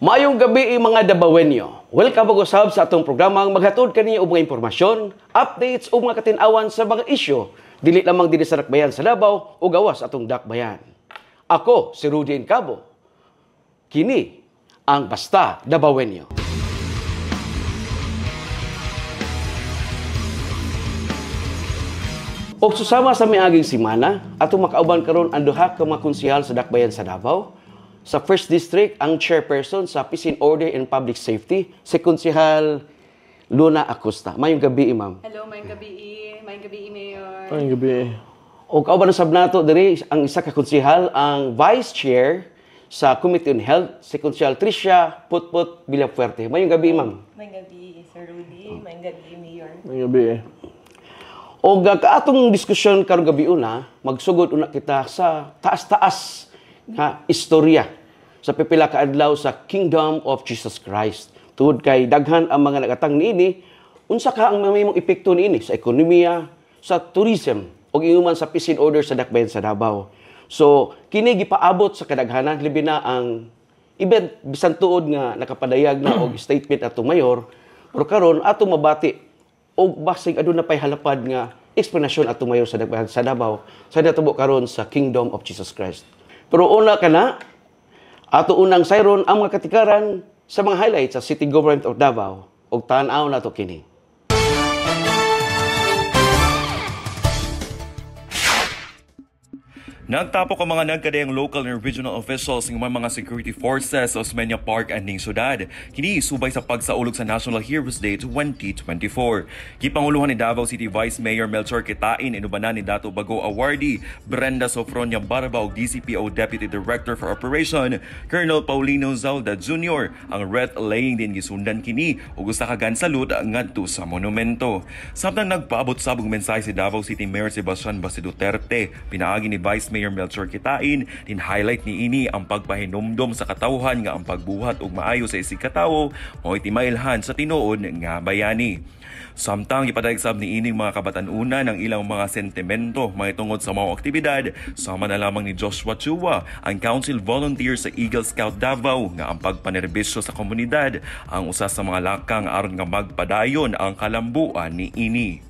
Maayong gabi mga Dabawenyo. Welcome po sa atong programang maghatod kaniya og mga impormasyon, updates ug mga katin-awan sa mga isyu dili lamang dinhi sa dakbayan sa Davao o gawas atong dakbayan. Ako si Rudy Cabo. Kini ang Basta Dabawenyo. Og susama sa miaging semana atong makauban karon ang duha ka mga konsehal sa dakbayan sa Davao. Sa 1st District, ang chairperson sa Peace and Order and Public Safety, si Konsehal Luna Acosta. Mayong gabi, ma'am. Hello, mayong gabi. Mayong gabi, Mayor. Mayong gabi. O kauban sab nato diri ang isa ka konsehal, ang Vice Chair sa Committee on Health, si Konsehal Tricia Putput Villafuerte. Mayong gabi, ma'am. Mayong gabi, Sir Rudy. Mayong gabi, Mayor. Mayong gabi. O kaatong diskusyon karong gabi una, magsugod una kita sa taas-taas nga istorya sa pipila ka adlaw sa Kingdom of Jesus Christ. Tungod kay daghan ang mga nagatang niini, unsa ka ang mahimong epekto niini sa ekonomiya, sa tourism ug inguman sa peace and order sa dakbayan sa Davao. So kini gipaabot sa kadaghanan libi na ang event bisan tuod nga nakapadayag na og statement atong mayor, pero karon atong mabati og basig aduna pay halapad nga explanation atong mayor sa dakbayan sa Davao sa natubo karon sa Kingdom of Jesus Christ. Pero una ka na, ato unang sayron ang mga katikaran sa mga highlights sa City Government of Davao ug tan-aw nato kini. Nagtapok ang mga nagkadayang local and regional officials ng mga security forces sa Osmeña Park anding syudad. Kini subay sa pagsaulog sa National Heroes Day 2024. Gipanguluhan ni Davao City Vice Mayor Melchor Kitain inubanan ni Dato Bago Awardee Brenda Sofronia Barba ug DCPO Deputy Director for Operation Colonel Paulino Zalda Jr. ang wreath laying din gisundan kini ug usa ka gun salute ngadto sa monumento. Samtang nagpaabot sabong mensahe si Davao City Mayor Sebastian Basi Duterte, pinaagi ni Vice Mayor Melchor Kitain, din-highlight ni ini ang pagpahinumdom sa katawhan nga ang pagbuhat og maayo sa isig katawo mo'y timailhan sa tinuod nga bayani. Samtang ipadayag ni ining mga kabatan-una ng ilang mga sentimento mahitungod sa mga aktibidad, sama na lamang ni Joshua Chua, ang Council Volunteer sa Eagle Scout Davao, nga ang pagpanerbisyo sa komunidad ang usa sa mga lakang aron nga magpadayon ang kalambuan ni ini.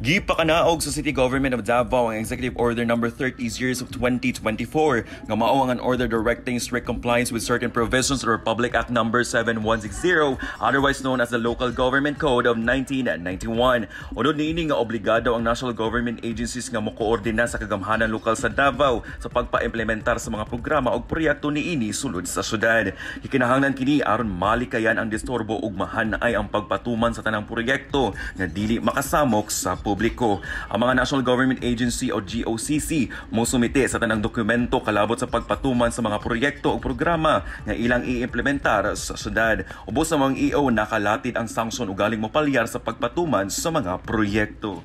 Gipakanaog sa City Government of Davao ang Executive Order No. 30 series of 2024 nga mao ang order directing strict compliance with certain provisions of Republic Act No. 7160, otherwise known as the Local Government Code of 1991. Unod niini nga obligado ang national government agencies nga mokoordina sa kagamhanan lokal sa Davao sa pagpa-implementar sa mga programa o proyekto niini sulod sa syudad. Gikinahanglan kini aron malikayan ang disturbo ug mahan-ay ang pagpatuman sa tanang proyekto nga dili makasamok sa publiko. Ang mga National Government Agency o GOCC mosumite sa tanang dokumento kalabot sa pagpatuman sa mga proyekto o programa nga ilang i-implementar sa syudad. Ubos sa mga EO nakalatid ang sanksyon ugaling mopalyar sa pagpatuman sa mga proyekto.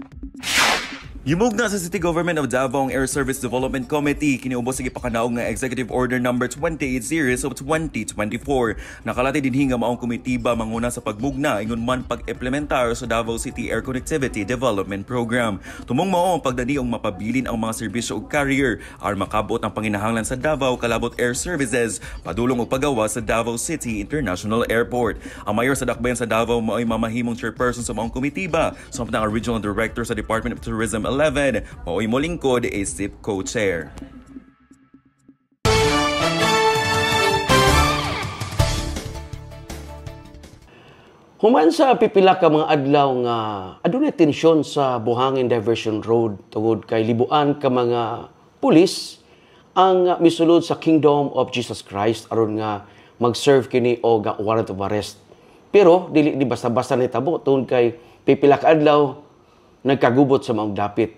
Yumugna sa City Government of Davao ang Air Service Development Committee kiniubos sa gipakanaog nga Executive Order No. 28 series of 2024. Nakalati dinhi nga maong komitiba manguna sa pagmugna ingon man pag-implementar sa Davao City Air Connectivity Development Program. Tumong mao ang pagdaniong mapabilin ang mga serbisyo ug carrier aron makabot ang panginahanglan sa Davao kalabot air services padulong og pagawa sa Davao City International Airport. Ang mayor sa dakbayan sa Davao mao'y mamahimong chairperson sa maong komitiba, samtang ang regional director sa Department of Tourism 11, mao'y molingkod isip co-chair. Human sa pipila ka mga adlaw nga adunay tensyon sa Buhangin Diversion Road tungod kay libuan ka mga pulis ang misulod sa Kingdom of Jesus Christ aron nga mag-serve kini og warrant of arrest. Pero dili di basta-basta nitabo tungod kay pipila ka adlaw nagkagubot sa maong dapit.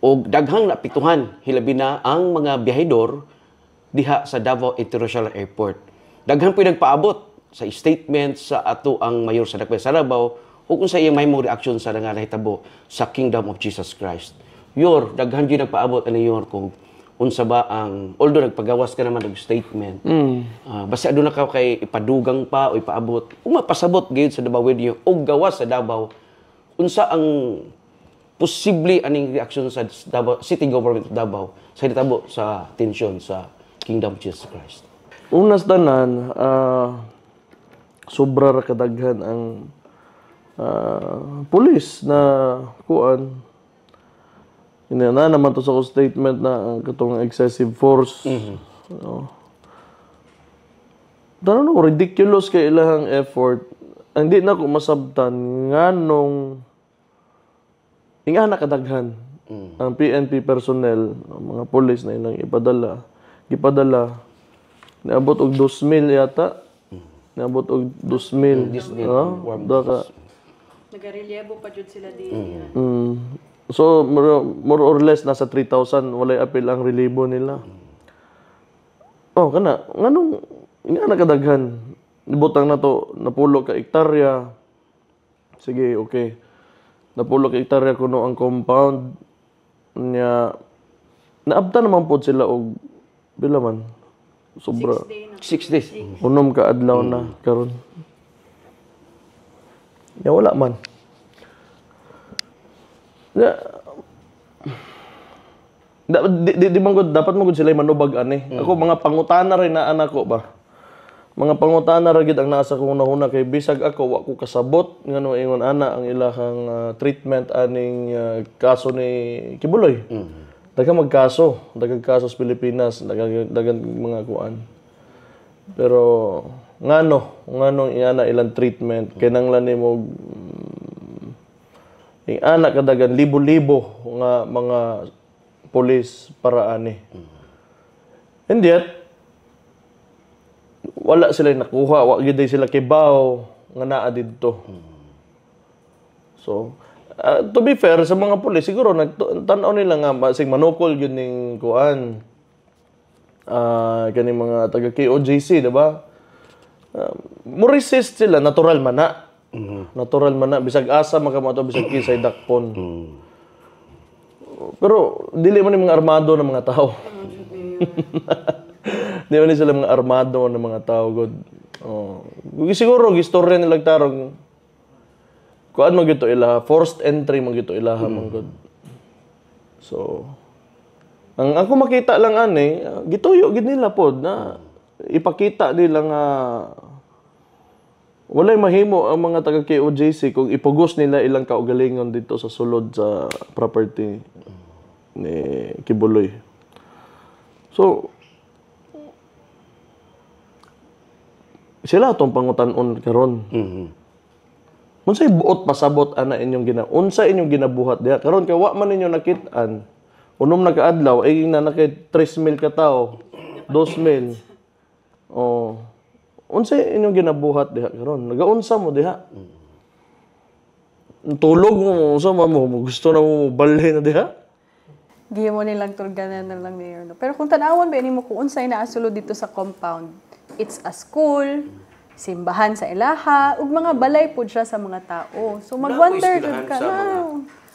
O daghang napituhan, hilabi na ang mga biyahedor diha sa Davao International Airport. Daghang pinagpaabot sa statement sa ato ang mayor sa dakbayan sa Davao o kung sa iyang mahimong reaksyon sa nga nahitabo sa Kingdom of Jesus Christ. Yor, daghang gyud nagpaabot ani yor kung unsa ba ang although nagpagawas ka naman og statement. Basta aduna ka kay ipadugang pa o ipaabot. Umapasabot gyud sa Davao video og gawas sa Davao unsa ang posible aning reaksyon sa Davao, City Government of Davao sa ditabo sa tensyon sa Kingdom of Jesus Christ. Unas tanan, sobra ra kadaghan ang pulis na kuan. Ina naman to sa ko statement na ang katong excessive force. No? Dano no, ridiculous kay ilahang effort. Hindi na ko masabtan nganong ingana kadaghan ang PNP personnel, ang mga pulis na ilang gipadala niabot og 2,000 yata. Niabot og 2,000. Nagarelyebo pa jud sila di. So, more or less, nasa 3,000, walay apil ang relibo nila. Oh, kana. Nganong, nga nakadaghan. Ibutang na to, napulo ka hektarya. Sige, okay. Napulo ka hektarya kuno ang compound niya. Naabta naman po sila og bila man. Sobra. 6 days. Unom ka adlaw na karon. Ya wala man. Di man gud dapat mo gud sila manubag ani. Ako mga pangutana rin na anak ko ba. Mga pangutana ra gid ang nasa ko una kay bisag ako wa ko kasabot ngano ingon ana ang ilahang treatment aning kaso ni Kibuloy. Daghang magkaso, daghang kaso sa Pilipinas, daghang mga kuan. Pero ngano iana ilang treatment kinanglan nimo anak kadagan libo-libo nga mga pulis para ani. And yet, wala sila nakuha, wa gid sila kibaw nga naa didto. So, to be fair sa mga pulis siguro nagtan-aw nila nga sig manukol gyud ning kuan. Kani mga taga KOJC, diba? Mo resist sila natural man na. Natural man na bisag asa makamato bisag kisay dakpon. Pero dili man ni mga armado ng mga tao. Di man ni sila mga armado ng mga tao god. Oh, siguro gistorya nila tarong kuan mo gito ila forced entry mo gito ilaha man god. So ang ako makita lang ani gituyo gid nila pod na ipakita nila nga walay mahimo ang mga taga KOJC kung ipugos nila ilang kaugalingon dito sa sulod sa property ni Kibuloy. So, sila itong pangutan-on karon. Unsay buot pasabot ana inyong unsa inyong ginabuhat diha karon kay wa man ninyo nakit-an. Unom na kaadlaw ay na nakay 3,000 ka tawo, 2,000. Oh. Unsay inyong ginabuhat diha karon? Nagaunsa mo diha? Tulog mo unsa mo gusto na mo balhin na diha? Giya mo nilang turganan na lang mayor. No? Pero kung tanawon ba mo kung unsay naasulod dito sa compound, it's a school, simbahan sa ilaha, ug mga balay pud siya sa mga tao. So mag-wonder jud ka na.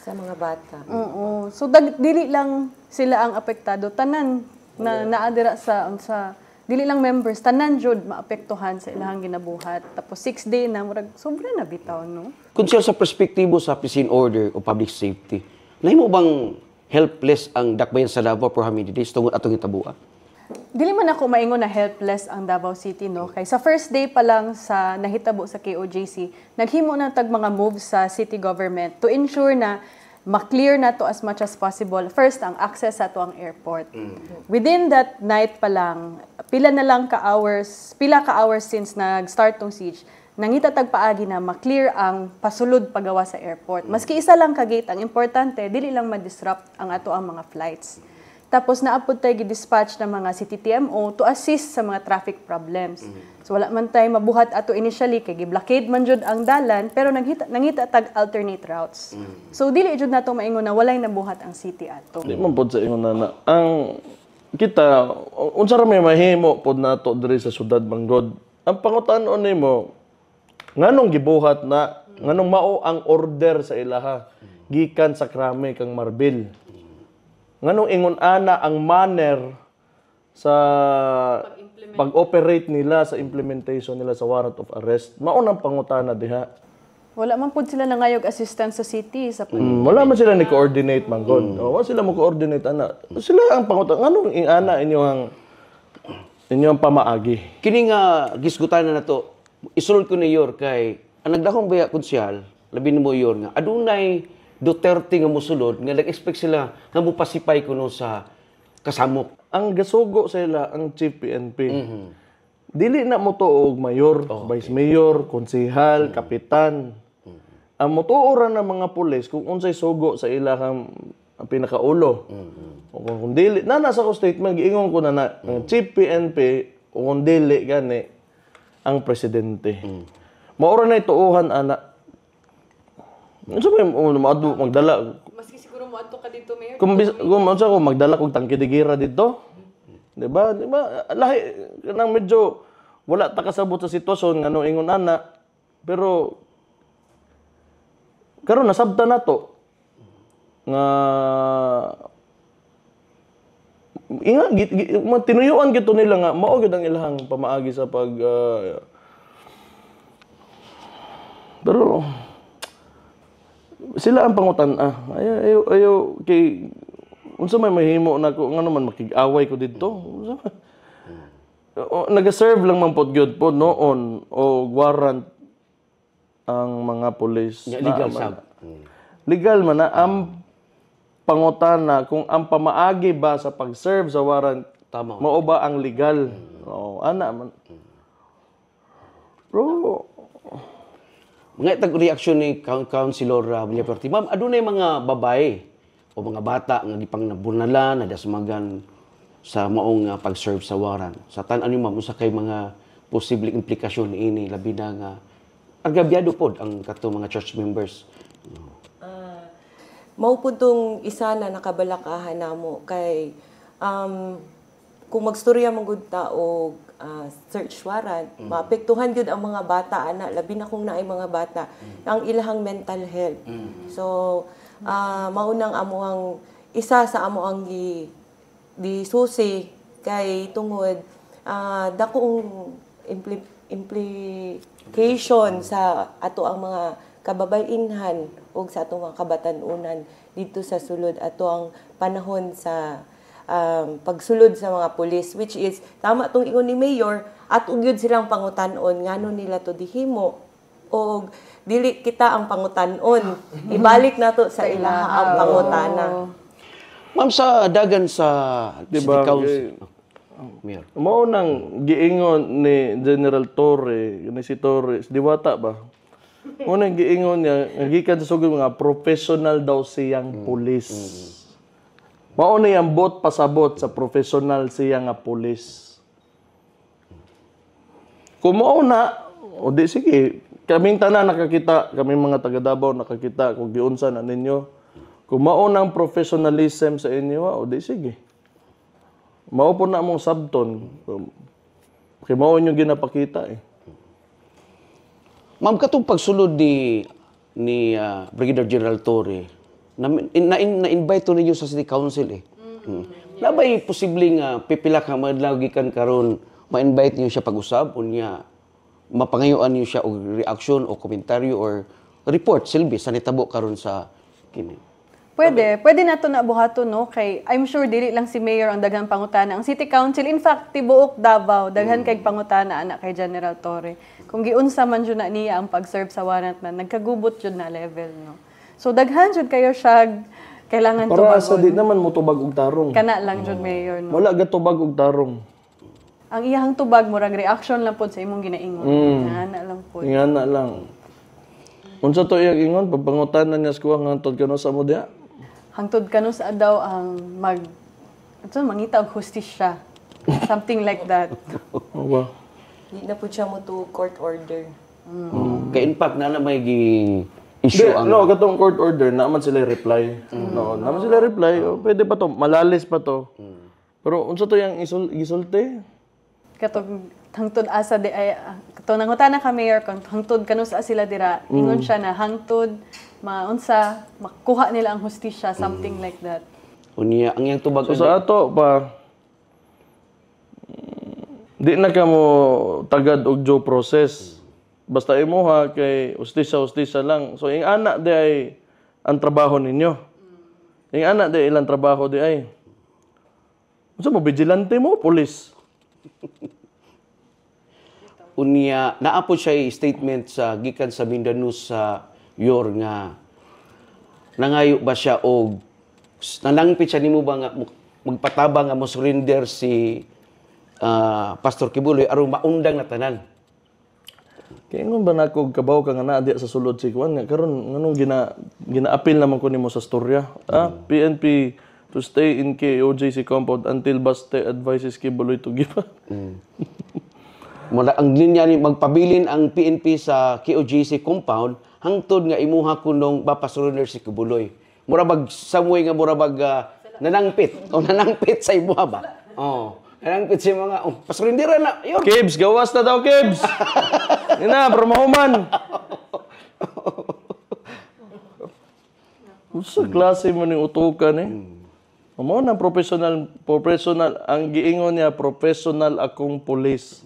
Sa mga bata. Oo. So dili lang sila ang apektado, tanan na naadira sa dili lang members, tanan jud maapektuhan sa ilahang ginabuhat. Tapos 6 day na murag sobra na bitaw no. Kung siya sa perspektibo sa peace and order o public safety, nahimo bang helpless ang dakbayan sa Davao for how many days tungod atong itabuan? Dili man ako maingon na helpless ang Davao City no. Kay sa first day pa lang sa nahitabo sa KOJC, naghimo na tag mga moves sa city government to ensure na ma-clear na to as much as possible. First, ang access sa to ang airport. Within that night pa lang, pila ka hours since nag-start tong siege, nangita tag paagi na ma-clear ang pasulod pagawa sa airport. Maski isa lang ka gate, ang importante, dili lang ma-disrupt ang ato ang mga flights. Tapos naapod tayo gi-dispatch ng mga city TMO to assist sa mga traffic problems. So wala man tayo mabuhat ato initially kay gi-blockade man jud ang dalan pero nangita tag alternate routes. So dili jud nato maingon na walay nabuhat ang city ato. Di man pod sa ingon na ang kita unsa ra may mahimo pod nato diri sa syudad Banggod. Ang pangutan-on nimo nganong gibuhat na nganong mao ang order sa ilaha gikan sa krame kang Marbil. Nganong ingon ana ang manner sa pag-operate nila sa implementation nila sa warrant of arrest. Mao nang pangutana diha. Wala man pud sila nangayog assistance sa city sa Wala man sila ni coordinate Banggod. Wala sila mo coordinate ana. Sila ang pangutana nganong ana inyo ang Inyong pamaagi. Kini nga gisgutan na nato. Isulod ko ni Yor kay ang nagdakong baya konsyal, labi ni mo Yor nga adunay Duterte nga mosulod nga nag-expect sila nga mupasipay kuno sa kasamok. Ang gasugo sa ila ang chief PNP. Dili na mo tuog mayor, vice mayor, konsehal, kapitan. Ang motuoran ng mga pulis kung unsay sugo sa ilahang ang pinakaulo. O kung dili na nasa ko statement giingon ko na ang chief PNP o kung dili gani ang presidente. Maura na ituuhan ana. Unsa may magdala Maski siguro mo adto ka dito, Mayor. kung unsa ko magdala kog tangke de gira dito. Di ba? Di ba? Lahi nang medyo wala ta kasabot sa sitwasyon ngano ingon ana. Pero karon nasabta na to nga tinuyuan gito nila nga mao gyud ang ilahang pamaagi sa pag pero sila ang pangutan ayo kay unsa may mahimo nako ngano man makig-away ko didto nag-serve lang man pod gyud po noon o warrant ang mga pulis Legal sab. legal man na ang pangutana kung ang pamaagi ba sa pag-serve sa warrant Tama. mao ba ang legal ana man bro Mga itag reaksyon ni Councilor Villaperti. Ma'am, adunay mga babae o mga bata nga gipang nabunalan, nadasmagan sa maong pag-serve sa waran. Sa tan-an ni ma'am, usa kay mga posibleng implikasyon ini labi na nga agabyado pod ang kato mga church members. Mao pud tong isa na nakabalakahan namo kay kung magstorya man gud ta og search warrant, maapektuhan gyud ang mga bata ana, labi na kung naay mga bata ang ilahang mental health. So maunang amuang isa sa amuang di susi kay tungod dakong implication sa ato ang mga kababayenhan ug sa atong mga kabatan-unan dito sa sulod ato ang panahon sa pagsulod sa mga pulis, which is tama tong ingon ni Mayor at ugyod silang pangutan-on ngano nila to dihimo og dili kita ang pangutan-on, ibalik nato sa ilaha ang pangutana. Ma'am, sa dagan sa Diba, City Council. Mayor. mao nang giingon ni General Torre ni si Torres diwata ba mao nang giingon niya nga gikan sa sugod mga professional daw siyang pulis. Mao na yung bot pasabot sa professional siya nga pulis. Kung mao na, o di sige, kaming tanan nakakita, kaming mga taga Davao nakakita kung giunsa na ninyo. Kung mao nang professionalism sa inyo, o di sige. Mao po na mong sabton. Kaya mao nyo ginapakita eh. Ma'am, katong pagsulod ni Brigadier General Torre, na-invite to ninyo sa City Council eh. Labay posibleng pipila ka madlaw gikan karon ma-invite niyo siya pag-usab unya mapangayuan niyo siya og reaction o komentaryo or report silbi sa nitabo karon sa kini. Pwede nato na buhaton no kay I'm sure dili lang si Mayor ang daghang pangutana. Ang City Council in fact tibuok Davao daghan kay pangutana ana kay General Torre. Kung giunsa man jud na niya ang pag-serve sa warrant na nagkagubot jud na level no. So daghan jud kayo siya kailangan Para sa di tubagon. naman mo tubag og tarong. Kana lang jud Mayor no. Wala gatubag og tarong. Ang iyahang tubag murag reaction lang pod sa imong ginaingon. Ana lang pod. Ingana lang. Unsa to iyang ingon pagpangutanan niya sa kuha ngantod kano sa mo diha? Hangtod kano sa daw ang mangita og hustisya. Something like that. Wow. Di na pud siya mo to court order. Kay in fact na may issue ang No, katong court order, naman sila reply. No, naman sila reply. O, pwede pa to, malalis pa to. Pero unsa to yung gisulti? Katong hangtod asa di ay katong nangutana ka Mayor kung hangtod kano sa sila dira ingon siya na hangtod maunsa makuha nila ang hustisya something like that. unya ang iyang tubag So sa ato pa, di na ka mo tagad og due process. Basta imuha kay ustisya lang. So ing ana di ay ang trabaho ninyo. Ing ana di ilang trabaho di ay. Unsa mo vigilante mo, pulis. Unya naapod siya statement sa gikan sa Mindanao sa yor nga nangayo ba siya og nanangpit siya nimo ba nga magpatabang nga mo surrender si Pastor Kibuloy aron maundang na tanan. Kaya ngon ba na ako kabaw ka nga naa diya sa sulod si Kuan nga karon nganong gina-appeal naman ko nimo sa storya. PNP to stay in KOJC compound until Baste advises Kibuloy to give up. Mula ang linya ni magpabilin ang PNP sa KOJC compound hangtod nga imuha kunong mapasurrender si Kibuloy. Mura bag samoy nga mura bag nanangpit o nanangpit sa imuha ba. Oh, nanangpit si mga pasurrenderan na. Yun. Kibs, gawas na daw Kibs. Ina, promahuman. Sa klase mo ning utukan eh. Amo na professional ang giingon niya professional akong pulis.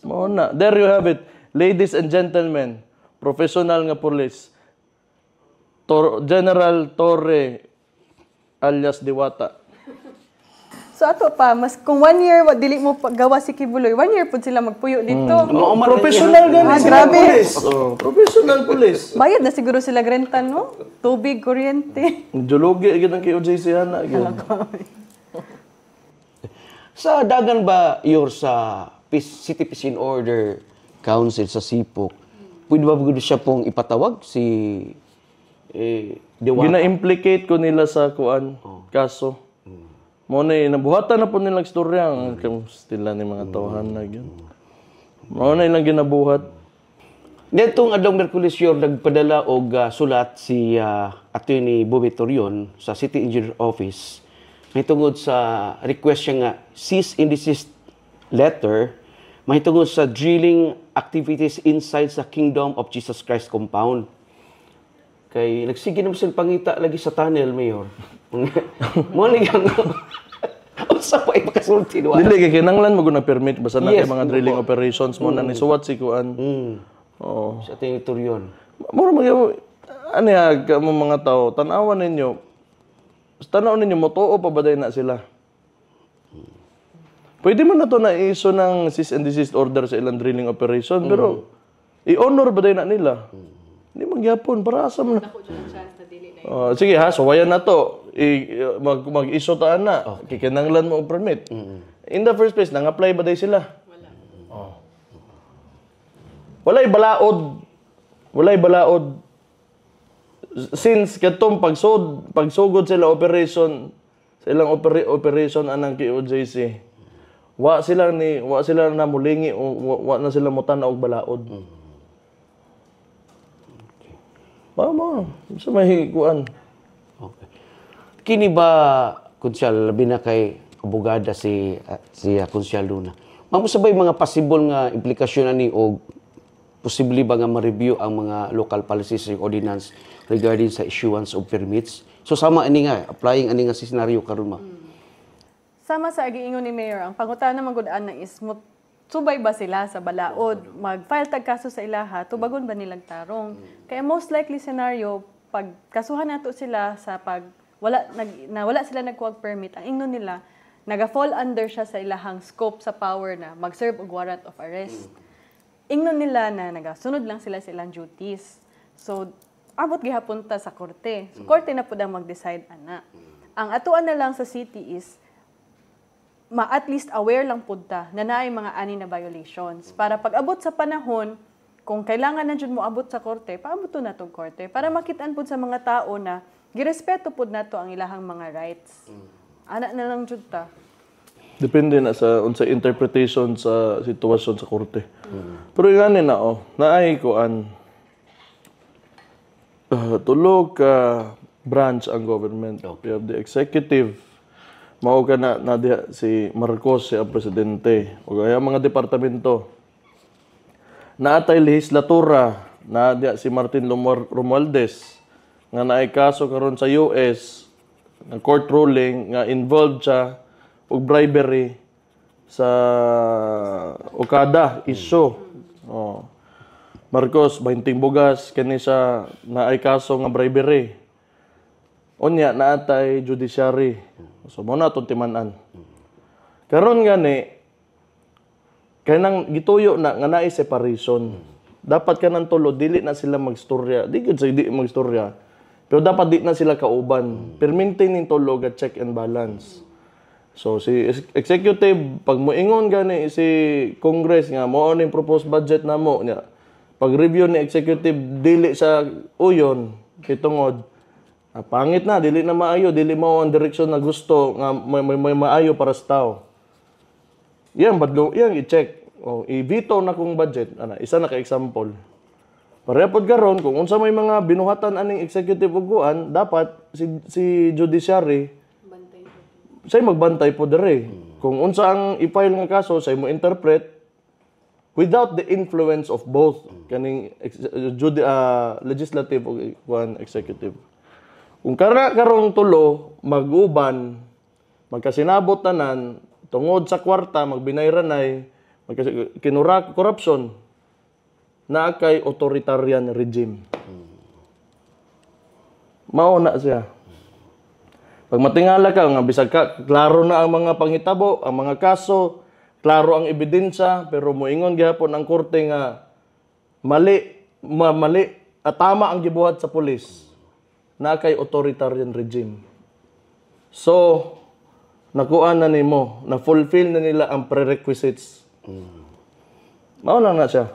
Mao na. There you have it. Ladies and gentlemen, professional nga pulis. General Torre alias Diwata. So ato pa, mas kung 1 year dili mo gawa si Kibuloy, 1 year pud sila magpuyo dito. Professional gani sila grabe. pulis. Oh, professional pulis. Bayad na siguro sila rental, no? Tubig, kuryente. Jologi gid ang KOJC ana gyud. Sa dagan ba yor sa City Peace and Order Council sa Sipok, pwede ba siya pong ipatawag si Diwata? Gina-implicate ko nila sa kuan kaso. Mo na nabuhatan na po nilang istorya ang kamustilan ni mga tawahan na gyud. Mo na ilang ginabuhat. Netong adlong Miyerkules yor nagpadala og sulat si Attorney Bobby Torion sa City Engineer Office may tungod sa request siya nga cease and desist letter may tungod sa drilling activities inside sa Kingdom of Jesus Christ compound. Kay nagsige naman sila pangita lagi sa tunnel, Mayor. Mo ni gang usa pa ipakasulti do. Dili kay kinanglan mo na permit basta na Yes, kay mga drilling operations mo na ni suwat si kuan. Oo. Sa ating Torion. Mura magyo ano ya mo mga tao tan-awan ninyo. Tanaw ninyo motoo pa ba na sila? Pwede mo na to na iso ng cease and desist order sa ilang drilling operation pero i-honor ba na nila? Hindi magyapon para asa mo na. Sige ha, so wayan na to. Mag-iso taan na. Kikinanglan mo og permit. In the first place, nang-apply ba sila? Wala. Walay balaod. Walay balaod. Since katong pagsugod sila operation, sa ilang operation anang KOJC, wa sila na mulingi wa na sila mutan og balaod. Mama, sa may kuan. Okay. Kini ba konsyal labi na kay abogada si Konsyal Luna. Mamo sabay mga possible nga implikasyon ani og posible ba nga ma-review ang mga local policies and ordinance regarding sa issuance of permits. So sama ani nga applying ani nga scenario karon ma. Sama sa giingon ni Mayor, ang pangutana man gud ana is subay ba sila sa balaod, mag-file tag kaso sa ilaha, tubagon ba nilang tarong? Kaya most likely scenario, pag kasuhan nato sila sa pag wala sila nagkuha permit, ang ingnon nila naga-fall under siya sa ilahang scope sa power na mag-serve og warrant of arrest. Ingnon nila na nagasunod lang sila sa ilang duties. So abot gihapon ta sa korte. So korte na pud ang mag-decide ana. Ang atuan na lang sa city is at least aware lang pud ta na naay mga ani na violations para pag abot sa panahon kung kailangan na jud mo abot sa korte, paabot na tong korte para makitaan pud sa mga tao na girespeto pud nato ang ilahang mga rights. Ana na lang jud ta. Depende na sa unsa interpretation sa sitwasyon sa korte. Pero gani na naay kuan tulog ka branch ang government. We have the executive. Mao ka na diha si Marcos si ang presidente o kaya mga departamento. Naatay lehislatura na diha si Martin Romualdez nga naay kaso karon sa US ng court ruling nga involved siya og bribery sa Okada issue. Marcos 20 bugas kani sa naay kaso nga bribery. Unya naatay judiciary. So mo na itong timanan. Karon gani, Kaya nang gituyo na nga naay separation. Dapat ka nang tulo, dili na sila magstorya. Di gud sa di magstorya. Pero dapat di na sila kauban. Pero maintain yung tulo, check and balance. So, si executive, pag moingon gani si Congress nga, mo yung proposed budget na mo, niya, pag review ni executive, dili sa uyon, kitungod, pangit na, dili na maayo, dili mo ang direksyon na gusto, nga may maayo para sa tao. Yan, badlo, yan, i-check. O, i-veto na kung budget. Isa na ka-example. Parepod karon kung unsa may mga binuhatan aning executive uguan, dapat si judiciary say magbantay po dere. Kung unsa ang i-file nga kaso, say mo interpret without the influence of both kaning legislative o executive. Kung karong tulo mag-uban, magkasinabot tanan tungod sa kwarta, magbinayranay, corruption, na kay authoritarian regime. Mauna siya. Pag matingala ka, nga bisag ka, klaro na ang mga panghitabo, ang mga kaso, klaro ang ebidensya, pero moingon gihapon ang korte nga mali at tama ang gibuhat sa pulis na kay authoritarian regime. So, nakuha na nimo, na-fulfill na nila ang prerequisites. Mauna na siya.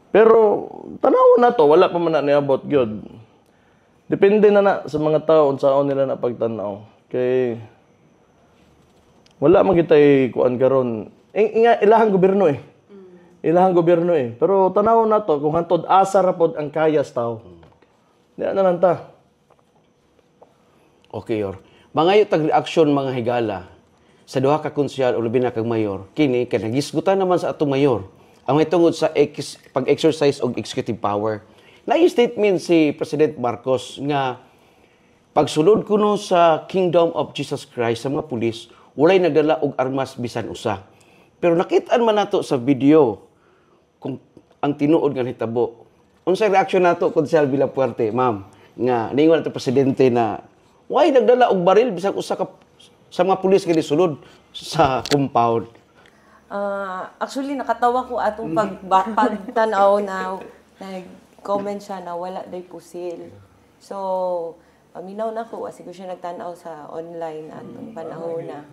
Pero, tanaw na to, wala pa man na niabot, gyud. Depende na sa mga tao, unsaon nila na pagtanaw. Kay, wala man kita'y kuan karon. Ilahang gobyerno eh. Ilahang gobyerno eh. Pero tanaw na to, kung hantod asa rapod ang kayas tao. Diyan na lang ta. Okay, Yor. Mangayo tag-reaksyon mga higala sa duha ka konsyal o labi na kag mayor. Kini kay nagisgutan naman sa atong mayor ang may tungod sa pag-exercise og executive power. Naay statement si President Marcos nga pagsulod kuno sa Kingdom of Jesus Christ sa mga pulis, walay nagdala og armas bisan usa. Pero nakit-an man nato sa video kung ang tinuod nga hitabo. Unsay reaksyon nato Konsyal Villapuerte, ma'am, nga ningon nato presidente na why nagdala og baril bisan usa ka sa mga pulis nga sulod sa compound? Actually, nakatawa ko atong pagtanaw na nag-comment siya na wala day pusil. So, paminaw na ko, siguro siya nagtanaw sa online atong panahon na.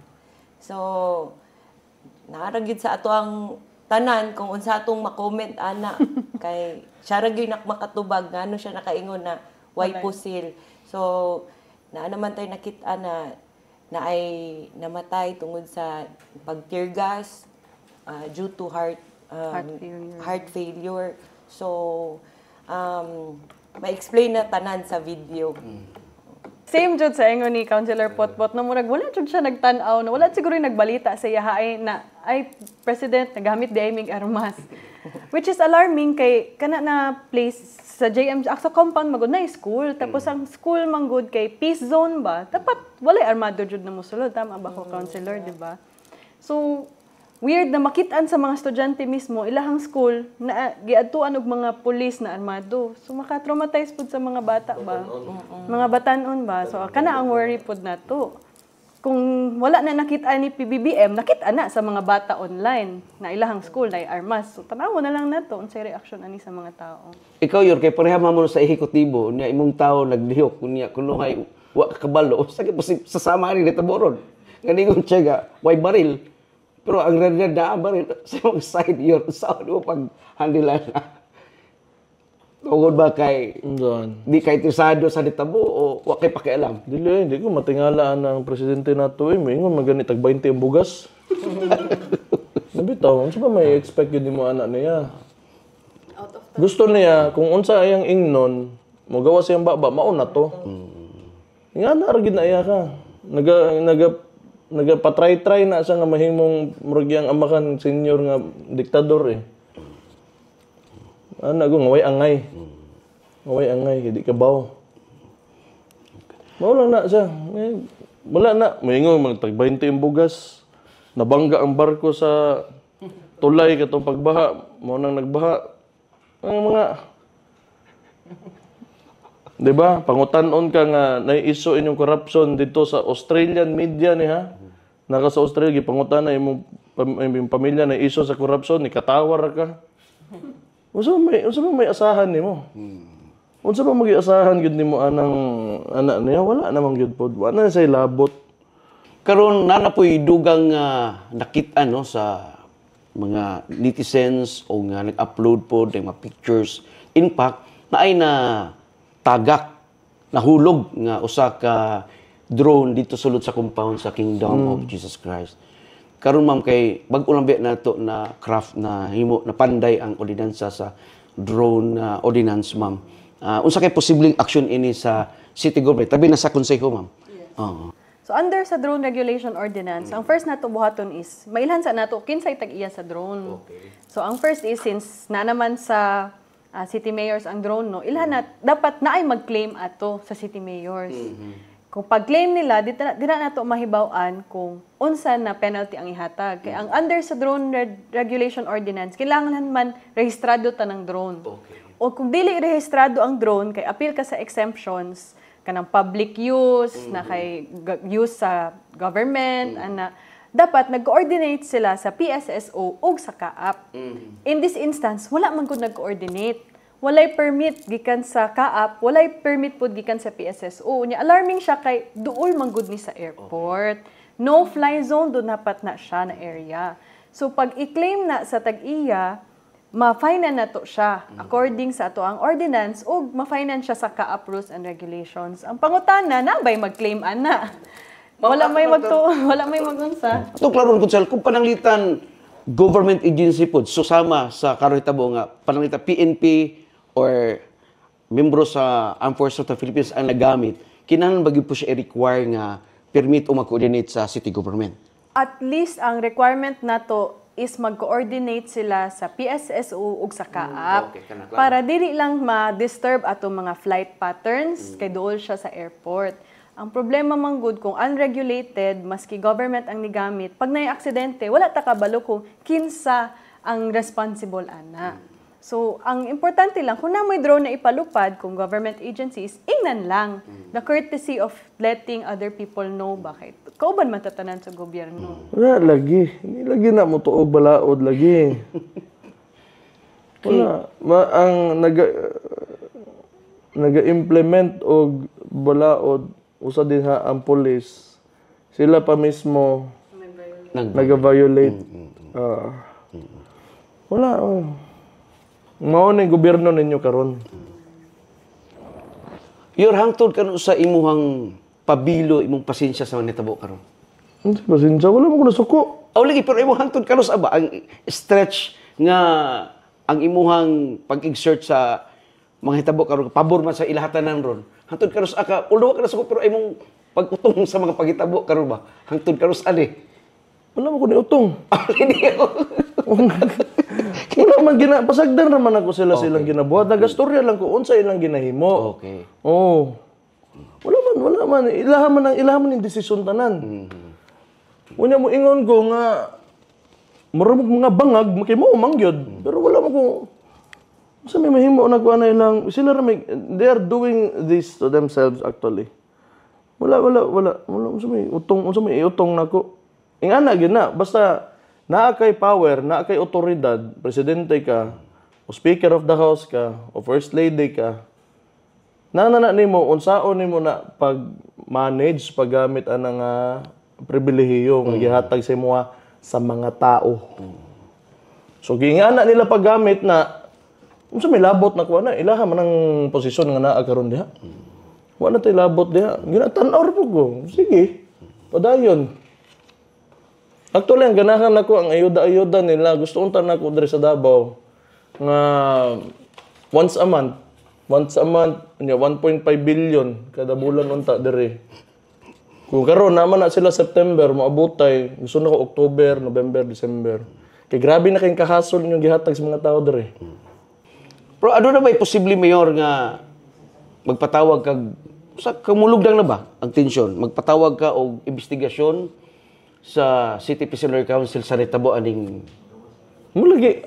So, naaragid sa ato ang tanan kung unsa atong makomment ana kay siya ra gyud makatubag ngano siya nakaingon na why pusil. So, naman tayo nakita na ay namatay tungod sa pag-tear gas, due to heart failure. So, ma-explain na tanan sa video. Same jud sa ingon ni Councilor Potpot no murag wala jud siya nagtan-aw na wala siguro nagbalita sa iya na ay president nagamit di ay mig armas. Which is alarming kay kana na place sa JM sa compound magud na school tapos ang school manggod kay peace zone ba dapat walay armado jud na mosulod tama ba ko councilor di ba? So weird na makitaan sa mga estudyante mismo ilahang school na giadtuan og mga pulis na armado. So maka-traumatize pud sa mga bata ba? Mga batanon ba? So kana ang worry pud nato. Kung wala na nakita ni PBBM, nakita na sa mga bata online na ilahang school na armas. So tanaw na lang nato unsay reaksyon ani sa mga tao. Ikaw Yor kay pareha mo sa ehekutibo nya imong tao naglihok kunya kuno ay wa kabalo sa sasama rin dito boron. Ganingon siya ga why baril. Pero ang red na baril sa mga side Yor sa mo pag handilan. Tungod ba kay di kay tisado sa ditabo o wa kay pakialam? Dili ko matingalaan ang presidente nato moingon magani tag 20 ang bugas. Nabitaw, unsa ba may expect yun mo anak niya? Gusto niya kung unsa ayang ingnon, mo gawa siyang baba mauna to. Nga na argid na iya ka. Nagapatry-try na siya nga mahimong murugyang amakan senior nga diktador eh. Ana ko ngaway angay. Ngaway angay hindi ka baw. Mao lang na siya. Wala na, moingon magtag 20 ang bugas. Nabangga ang barko sa tulay katong pagbaha, mo nang nagbaha. Ang mga di ba? Pangutanon ka nga nai-issue inyong corruption dito sa Australian media ni ha. Naka sa Australia gipangutan na imong yung pamilya na iso sa korupsyon, ni katawar ka. Unsa ba may asahan nimo? Unsa ba magi-asahan gyud nimo anang anak niya? Wala namang gyud pod. Wala na say labot. Karon na po'y dugang nakita no sa mga netizens o nga nag-upload po ng mga pictures. In fact, na ay na tagak, nahulog nga usa ka drone dito sulod sa compound sa Kingdom of Jesus Christ. Karon ma'am kay bag-o lang na to na craft na himo na panday ang ordinansa sa drone ordinance ma'am. Unsa kay posibleng action ini sa city government tabi na sa konseho ma'am? Oo. So under sa drone regulation ordinance, ang first nato buhaton is mailhan sa nato kinsay tag-iya sa drone. Okay. So ang first is since na naman sa city mayors ang drone no, ilhan na dapat naay mag-claim ato sa city mayors. Kung pag-claim nila, di na nato mahibaw-an kung unsa na penalty ang ihatag. Kaya ang under sa drone regulation ordinance, kailangan man rehistrado ta ng drone. Okay. O kung dili rehistrado ang drone, kay appeal ka sa exemptions, kanang public use, na kay use sa government, ana dapat nag-coordinate sila sa PSSO o sa CAAP. In this instance, wala man gud nag-coordinate. Walay permit gikan sa CAAP, walay permit pud gikan sa PSSO. Nya alarming siya kay duol man gud ni sa airport. No fly zone do dapat na siya na area. So pag i-claim na sa tag-iya, ma-fine na to siya according sa ato ang ordinance o ma-fine siya sa CAAP rules and regulations. Ang pangutana na bay mag-claim ana. Wala may magunsa. Ato klaron kunsel kung pananglitan government agency pod susama sa karohitabo nga pananglitan PNP or membro sa Armed Forces of the Philippines ang nagamit, kinahanglan ba gyud po siya i-require nga permit o mag-coordinate sa city government? At least ang requirement nato is mag-coordinate sila sa PSSO ug sa CAAP okay, kana, klaro. para dili lang ma-disturb ato mga flight patterns kay duol siya sa airport. Ang problema man gud kung unregulated, maski government ang nigamit, pag nay aksidente, wala ta kabalo kung kinsa ang responsible ana. So, ang importante lang, kung namoy drone na ipalupad, kung government agencies, ingnan lang. The courtesy of letting other people know bakit. Kauban matatanan sa gobyerno. Wala lagi. Hindi lagi na mo tuog balaod lagi. Wala. Ang naga-implement og balaod usa din ha ang police. Sila pa mismo naga-violate. Wala. Mao ni gobyerno ninyo karon. Your hangtod karon sa imuhang pabilo, imong pasensya sa nitabo karon. Hindi pasensya, wala mo ko nasuko. Aw lagi pero imong hangtod karon sa ba ang stretch nga ang imuhang pag-exert sa mga hitabo karon pabor man sa ilahatanan ron. Hangtod karon sa ka uldo ka nasuko pero imong pag-utong sa mga paghitabo karon ba. Hangtod karon sa ali. Wala mo ko ni utong. Okay. Wala man pasagdan naman ako silang ginabuhat. Nagastorya lang ko unsa ilang ginahimo. Okay. Oh. Wala man. Ilahan man yung desisyon tanan. Unya mo ingon ko nga marumog mga bangag makay mo mangyod. Pero wala mo ko sa may mahimo na ko na ilang sila they are doing this to themselves actually. Wala unsa may utong nako. Ingana gyud na basta naa kay power, naa kay otoridad, presidente ka, o speaker of the house ka, o first lady ka. Nana nimo unsaon nimo na pag-manage paggamit anang pribilehiyo nga gihatag sa imo sa mga tao. So gingana nila paggamit na unsa may labot na kuha na ilaha man ang posisyon nga naa karon diha. Wa na tay labot diha. Ginatan-or po ko. Sige. Padayon. Actually, ang ganahan nako ang ayuda-ayuda nila. Gusto unta nako diri sa Davao nga once a month, 1.5 billion kada bulan unta diri. Kung karon naman na sila September moabotay, gusto na ko October, November, December. Kay grabe na kayong kahasol niyo gihatag sa mga tao diri. Pero ano na ba posible mayor nga magpatawag kag sa kamulugdang na ba ang tensyon? Magpatawag ka og investigasyon sa City Prisoner Council sa Nitabo aning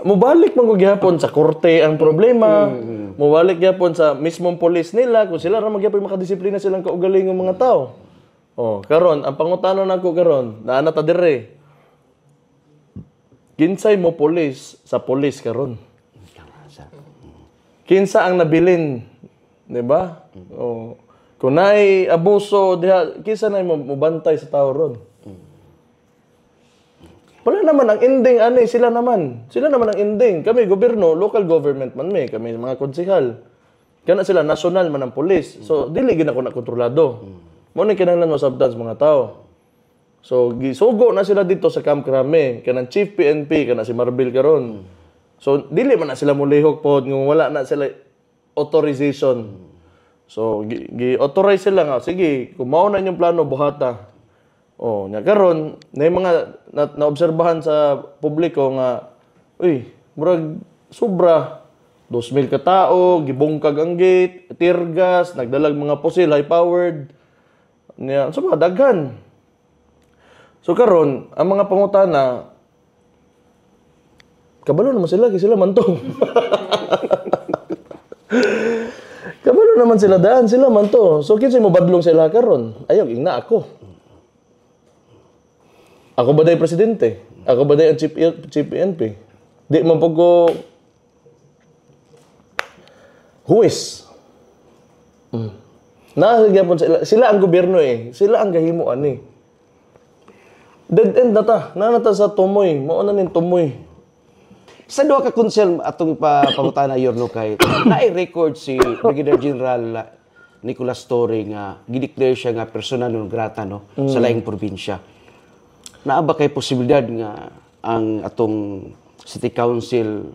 mubalik man ko gihapon sa korte ang problema. Mubalik gihapon sa mismong police nila kung sila ra magyapon makadisiplina silang kaugalingong mga tao. Oh, karon ang pangutana nako karon, naa na ta dire. kinsay mo pulis sa pulis karon. Kinsa ang nabilin, di ba? O, kung naay abuso, diha, kinsa na mabantay sa tao ron. Wala naman ang ending, sila naman. Sila naman ang ending. Kami, gobyerno, local government man kami mga konsehal. Kana sila, national man ang pulis. So, dili gina ko na kontrolado. Mo ni kinahanglan masabtan sa mga tao. So, gisugo na sila dito sa Camp Crame. Kanang Chief PNP, kana si Marbil karon. So, dili man na sila mulihok po, kung wala na sila authorization. So, gi-authorize sila nga, sige, kung mao na inyong plano, buhata. Oh, nya karon na mga naobserbahan sa publiko nga, uy, murag sobra. 2,000 ka tao, gibungkag ang gate, tear gas, nagdalag mga pusil, high-powered. Nya, so daghan. So karon ang mga pangutana, kabalo naman sila, sila man to. Kabalo naman sila daan, sila man to. So kinsay mo badlong sila karon? Ayaw, ingna ako. Ako ba day presidente? Ako ba day ang chief PNP? Di man po ko huwis. Nahagyan sila ang gobyerno Sila ang gahimuan Dead end na ta. Nanata sa tumoy. Mauna nin tumoy. Sa duha ka konsel atong pangutana yorno kay naay record si Brigadier General Nicolas Torre nga gideclare siya nga persona non grata sa laing probinsya. Naa ba kay posibilidad nga ang atong City Council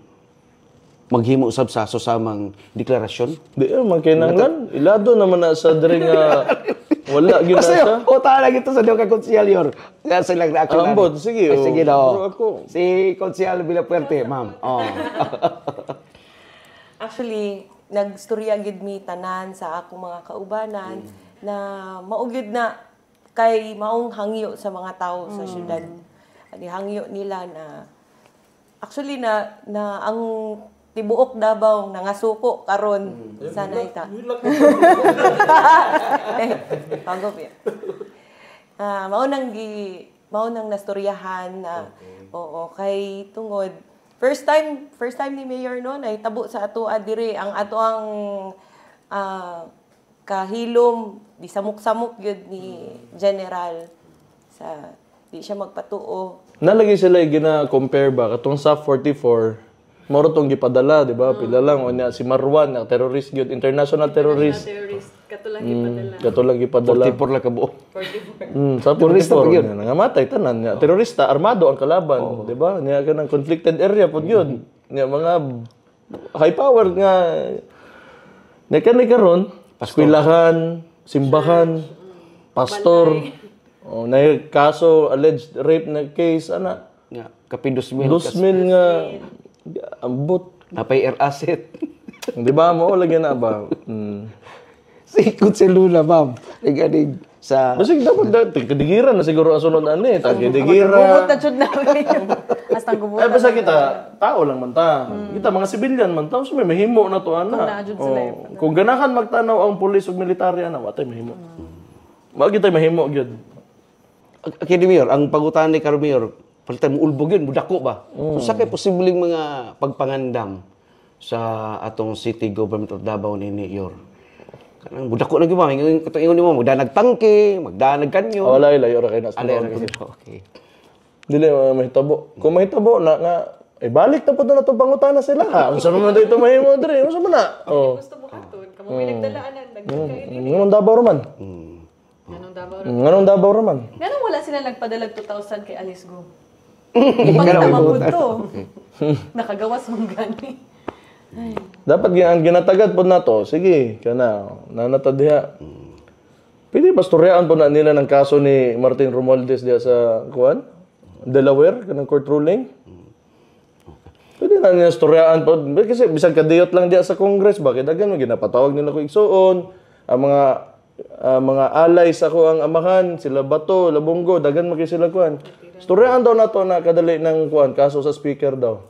maghimo usab sa samang deklarasyon? Di man kinahanglan. Ilado naman na sa diri nga wala gyud na siya. O tala gito sa duha ka konsel yor. Nga silang reaksyon. Ambot, sige. Sige Pero daw. ako. Si Konsehal Villapuerte, ma'am. Oh. Actually, nagstorya gid mi tanan sa akong mga kaubanan na maugyod na kay maong hangyo sa mga tao sa syudad. Ani hangyo nila na actually na ang tibuok Davao nangasuko karon sa naita. Pagop ya. Mao nang nastoryahan na oo kay tungod first time ni Mayor no nahitabo sa ato adire ang ato ang kahilom di samok-samok gyud ni General sa di siya magpatuo. Nalagi sila gina-compare ba katong sa 44 moro tong gipadala, di ba? Pila lang o niya si Marwan, na terrorist gyud, international terrorist. Katulang ipadala. Katulang gipadala. 44 lang kabuo. 44. Sa Terorista pa 44 gyud. nangamatay tanan niya. Terorista armado ang kalaban, di ba? Niya kanang conflicted area pod gyud. Niya mga high power nga niya kanay karon, eskwelahan, simbahan, pastor. Oh, na kaso alleged rape na case ana. Nga kapin 2,000. 2,000 nga ambot. Napay air asset. Di ba mo lagi na ba? Si Konsehal Luna, ma'am. Nagadig sa Basig dapat kadigiran na siguro ang sunod ani, Gubot kadigiran. na jud namin. Hasta gubot. Ay basta kita tao lang man ta. Kita mga civilian man ta, so may mahimo na to ana. Kung naadjud sila, Kung ganahan magtanaw ang pulis ug militarya ana, watay mahimo. Wag kita mahimo gyud. Kini Mayor, ang pangutan ni Karo Mayor, palitan mo ulbog yun, budako ba? So, sa kay posibleng mga pagpangandam sa atong city government of Davao ni Mayor. Kanang budako na gyud ba? Ingon mo, magdanag tangke, magdanag kanyo. Wala layo ra kay na. Alay ra kasi. Okay. Dili mahitabo. Kung mahitabo na nga balik ta pud na to pangutana sila ha. Unsa man dito mahimo diri? Unsa man na? Oh. Gusto buhaton, kamo pinagdalaanan nagkakaili. Nganong Davao raman? Ganong Davao. Nganong Davao raman? Ganong wala sila nagpadalag 2,000 kay Alice Go. Ipagtamang to. Nakagawas mong gani. Dapat ang ginatagad po na to, sige, kana, nanata diha. Pwede ba storyaan po na nila ng kaso ni Martin Romualdez diha sa, kuan? Delaware, kanang court ruling? Pwede na nila storyaan po. Kasi bisag kadiyot lang diha sa Congress, bakit dagan mo, ginapatawag nila ko igsuon, ang mga alay sa ko ang amahan, sila Bato, Labonggo, dagan mo kay sila kuan. Storyaan daw na to na kadali ng kuan, kaso sa speaker daw.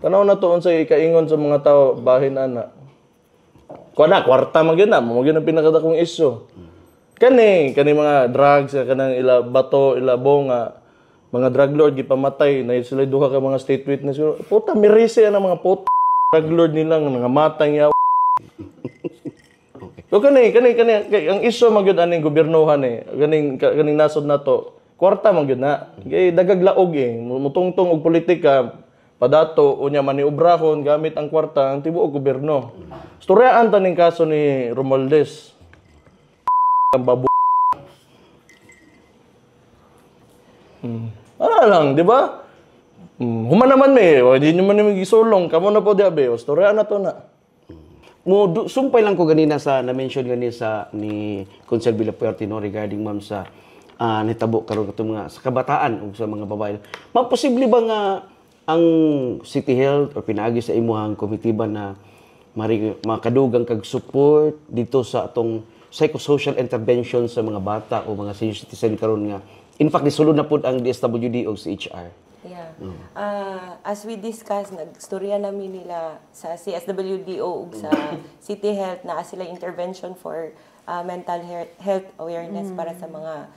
Tanaw na to unsay ikaingon sa mga tao bahin ana. Kuana kwarta man gyud na, mo gyud ang pinakadakong isyu. Kani mga drugs kanang ila Bato, ila Bonga mga drug lord gipamatay na sila duha ka mga state witness. Puta mirise ang mga puta drug lord nilang mga matay nga. So kani ang iso magyud aning gobyernohan kaning nasod nato. Kwarta man gyud na. Kay dagag laog mutungtong og politika padato unya maniobrahon gamit ang kwarta ang tibuok gobyerno. Storyaan taning kaso ni Romualdez. Ang babu. Lang, di ba? Human naman hindi naman gisulong kamo na po diabe. Storyaan na to na. Sumpay lang ko ganina sa na-mention ganina ni Consul Villapuerte no regarding ma'am sa nitabo karon katong mga sa kabataan o sa mga babae. Ma'am, posible ba nga ang City Health o pinaagi sa imuhang komitiba na makadugang kag support dito sa atong psychosocial intervention sa mga bata o mga senior citizen karon nga in fact nisulod na pud ang DSWD o CHR? Yeah. As we discussed, nagstorya namin nila sa CSWDO ug sa City Health na sila intervention for mental health awareness para sa mga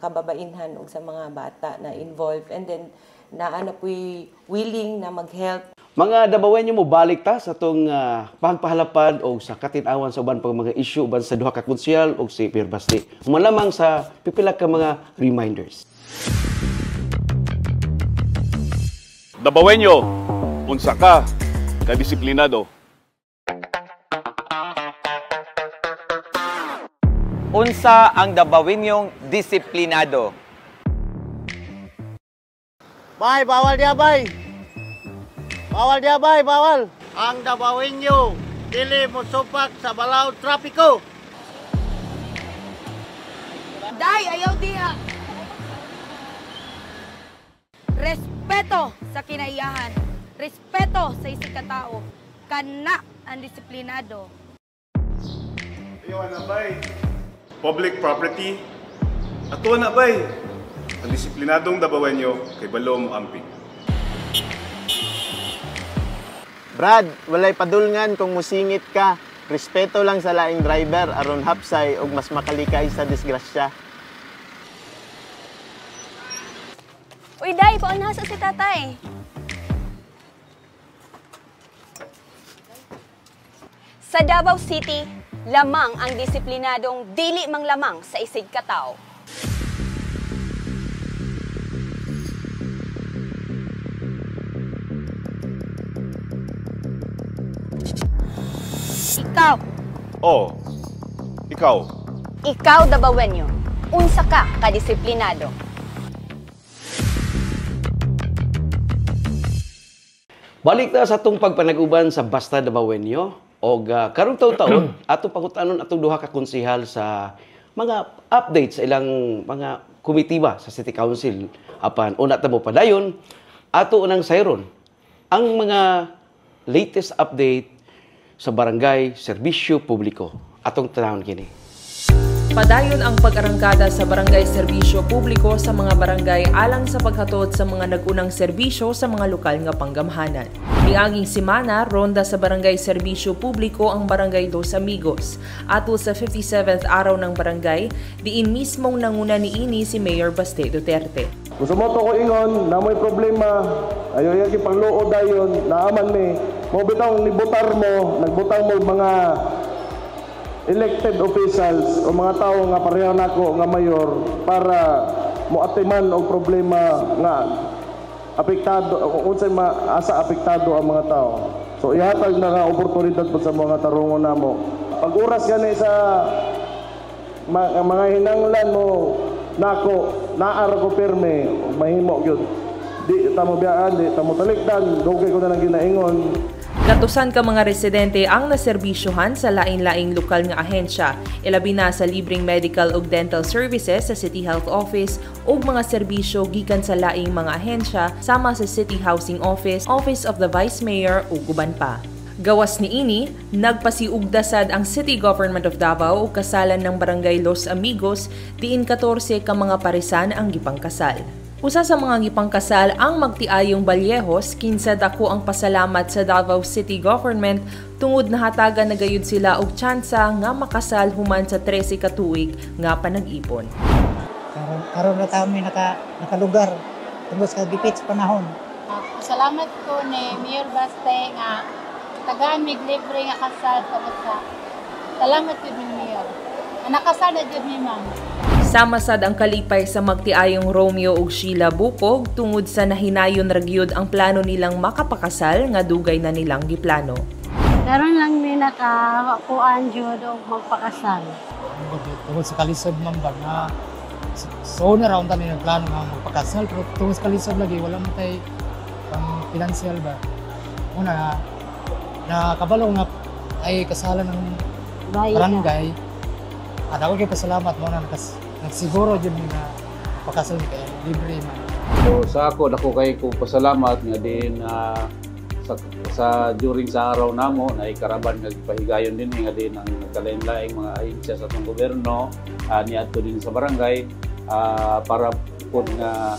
kababainhan ug sa mga bata na involved. And then, naana po'y willing na mag-help. Mga dabawen nyo mo balik ta sa itong pagpahalapad o sa katinawan sa uban pang mga issue uban sa duha ka konsyal o si Pierre Basti. Malamang sa pipila ka mga reminders. Dabawenyo, unsa ka kadisiplinado. Unsa ang dabawenyong disiplinado? Bay, bawal dia, bay. Bawal dia, bay, bawal. Ang dabawenyo, dili mo supak sa balaod trapiko. Day, ayaw diha. Respeto sa kinaiyahan. Respeto sa isig katao. Kana ang disiplinado. Ayaw na bay. Public property. Ato na bay. Ang disiplinadong dabawenyo kay balom ampi. Brad, walay padulngan kung musingit ka. Respeto lang sa laing driver aron hapsay ug mas makalikay sa disgrasya. Uy, Day, paon nasa si tatay? Sa Davao City, lamang ang disiplinadong dili mang lamang sa isig katao. Ikaw. Oh, ikaw. Ikaw, Dabawenyo. Unsa ka kadisiplinado? Balik na sa atong pagpanag-uban sa Basta Dabawenyo o karong taon-taon ato pangutanon atong duha ka konsehal sa mga updates sa ilang mga komitiba sa City Council apan una ta mo padayon ato unang sayron ang mga latest update sa barangay serbisyo publiko atong tanawon kini. Padayon ang pag-arangkada sa barangay serbisyo publiko sa mga barangay alang sa paghatod sa mga nagunang serbisyo sa mga lokal nga panggamhanan. Miaging semana, ronda sa barangay serbisyo publiko ang barangay Los Amigos. Ato sa 57th araw ng barangay, diin mismong nanguna niini si Mayor Baste Duterte. Gusto mo to ko ingon, na may problema, ayaw yung kipangluod dayon, naaman mi, mo bitang nibutar mo, nagbutang mo mga elected officials o mga tao nga pareho nako nga mayor para moatiman og problema nga apektado unsay maasa apektado ang mga tao. So ihatag na nga oportunidad po sa mga tarungon namo. Pag oras gani sa mga hinanglan mo nako naar ko pirme mahimo gyud. Di ta mo biyaan, di ta mo talikdan, dugay ko na lang ginaingon. Gatusan ka mga residente ang naserbisyohan sa lain-laing lokal nga ahensya, ilabi na sa libreng medical ug dental services sa City Health Office ug mga serbisyo gikan sa laing mga ahensya sama sa City Housing Office, Office of the Vice Mayor ug uban pa. Gawas niini, nagpasiugdasad ang City Government of Davao ug kasalan ng Barangay Los Amigos diin 14 ka mga parisan ang gipangkasal. Usa sa mga gipangkasal ang magtiayong Balyehos, kinsa dako ang pasalamat sa Davao City Government tungod nahatagan na gayud sila og tsansa nga makasal human sa 13 ka tuig nga panag-ipon. Karon na kami nakalugar tungkol sa dipit sa panahon. Salamat ko ni Mayor Baste nga tagaan mig libre nga kasal tungod sa salamat yun ni Mayor. Nakasal na yun ni Ma'am. Samasad ang kalipay sa magtiayong Romeo ug Sheila Bukog tungod sa nahinayon ragyod ang plano nilang makapakasal nga dugay na nilang giplano. Karon lang ni nakakuan jud og magpakasal. Tungkol sa kalisod man ba nga so na raon tani plano nga magpakasal pero tungkol sa kalisod lagi wala man tay pang financial ba. Una na kabalo nga ay kasalan ng barangay. At ako kay pasalamat mo na nagsiguro jud nga magpakasal ni kay libre man. So sa ako dako kay ko pasalamat nga din sa during sa araw namo na ikaraban nga pahigayon din nga din ang nagkalain-laing mga ahensya sa atong gobyerno niadto din sa barangay para pud nga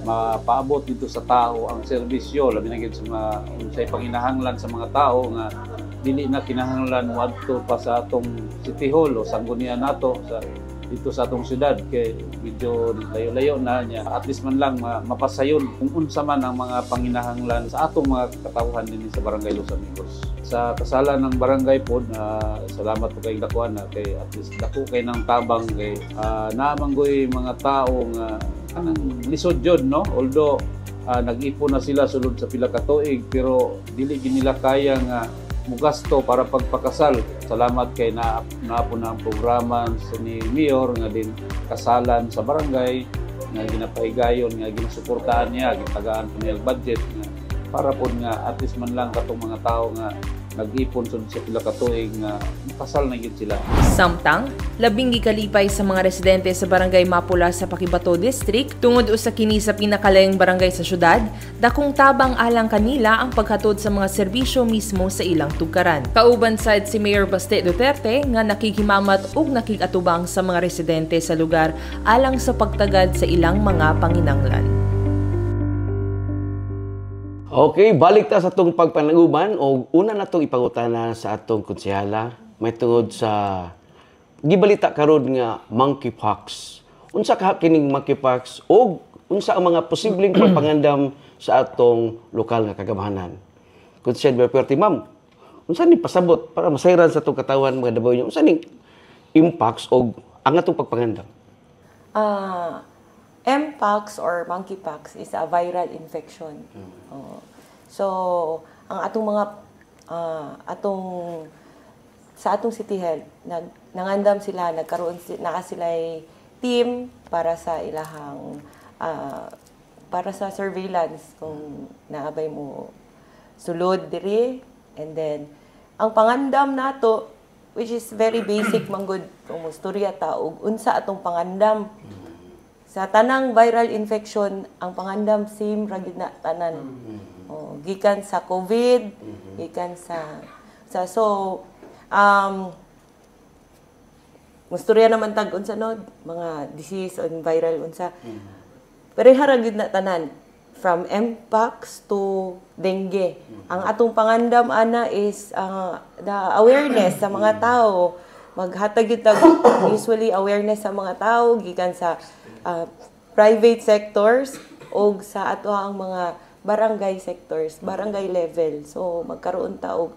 mapaabot dito sa tao ang serbisyo labi na gid sa mga unsay panginahanglan sa mga tao nga dili na kinahanglan wadto pa sa atong City Hall o sanggunian nato sa dito sa atong syudad kay medyo layo-layo na niya at least man lang mapasayon kung unsa man ang mga panginahanglan sa atong mga katawhan din sa Barangay Los Amigos. Sa kasalan ng barangay po salamat po kay dakuan na kay at least dako kay nang tabang kay naamanggoy mga tao nga anang lisod jud no although nag-ipon na sila sulod sa pila ka tuig pero dili gid nila kaya nga mugasto para pagpakasal. Salamat kay naapon na ang programa ni Mayor nga din kasalan sa barangay nga ginapahigayon nga ginasuportahan niya gitagaan po niya budget nga para po nga at least man lang katong mga tao nga nag-ipon sa pila ka tuig nga kasal na gid sila. Samtang labing gikalipay sa mga residente sa Barangay Mapula sa Paquibato District tungod usa kini sa pinakalayong barangay sa syudad, dakong tabang alang kanila ang paghatod sa mga serbisyo mismo sa ilang tugkaran. Kauban sad si Mayor Baste Duterte nga nakikimamat ug nakikatubang sa mga residente sa lugar alang sa pagtagad sa ilang mga panginanglan. Okay, balik ta sa atong pagpanaguban o una na itong ipangutana sa atong konsehala may tungod sa gibalita karon nga monkeypox. Unsa ka kining monkeypox o unsa ang mga posibleng pagpangandam sa atong lokal nga kagamahanan. Konsehala Perti, ma'am, unsa ni pasabot para masayran sa atong katawan mga Dabaw unsa ning impacts o ang atong pagpangandam? Mpox or monkeypox is a viral infection. So, ang atong mga sa atong City Health nangandam sila nagkaroon sila'y team para sa ilahang para sa surveillance kung naabay mo sulod diri and then ang pangandam nato which is very basic manggod kung istorya ta og unsa atong pangandam. Sa tanang viral infection, ang pangandam same ra gid na tanan. Gikan sa COVID, gikan sa musturya naman tag unsa no mga disease on viral unsa. Pareha ra gid na tanan from Mpox to dengue. Ang atong pangandam ana is the awareness sa mga tao. Maghatag gyud usually awareness sa mga tao gikan sa private sectors o sa ato ang mga barangay sectors, barangay level. So magkaroon ta og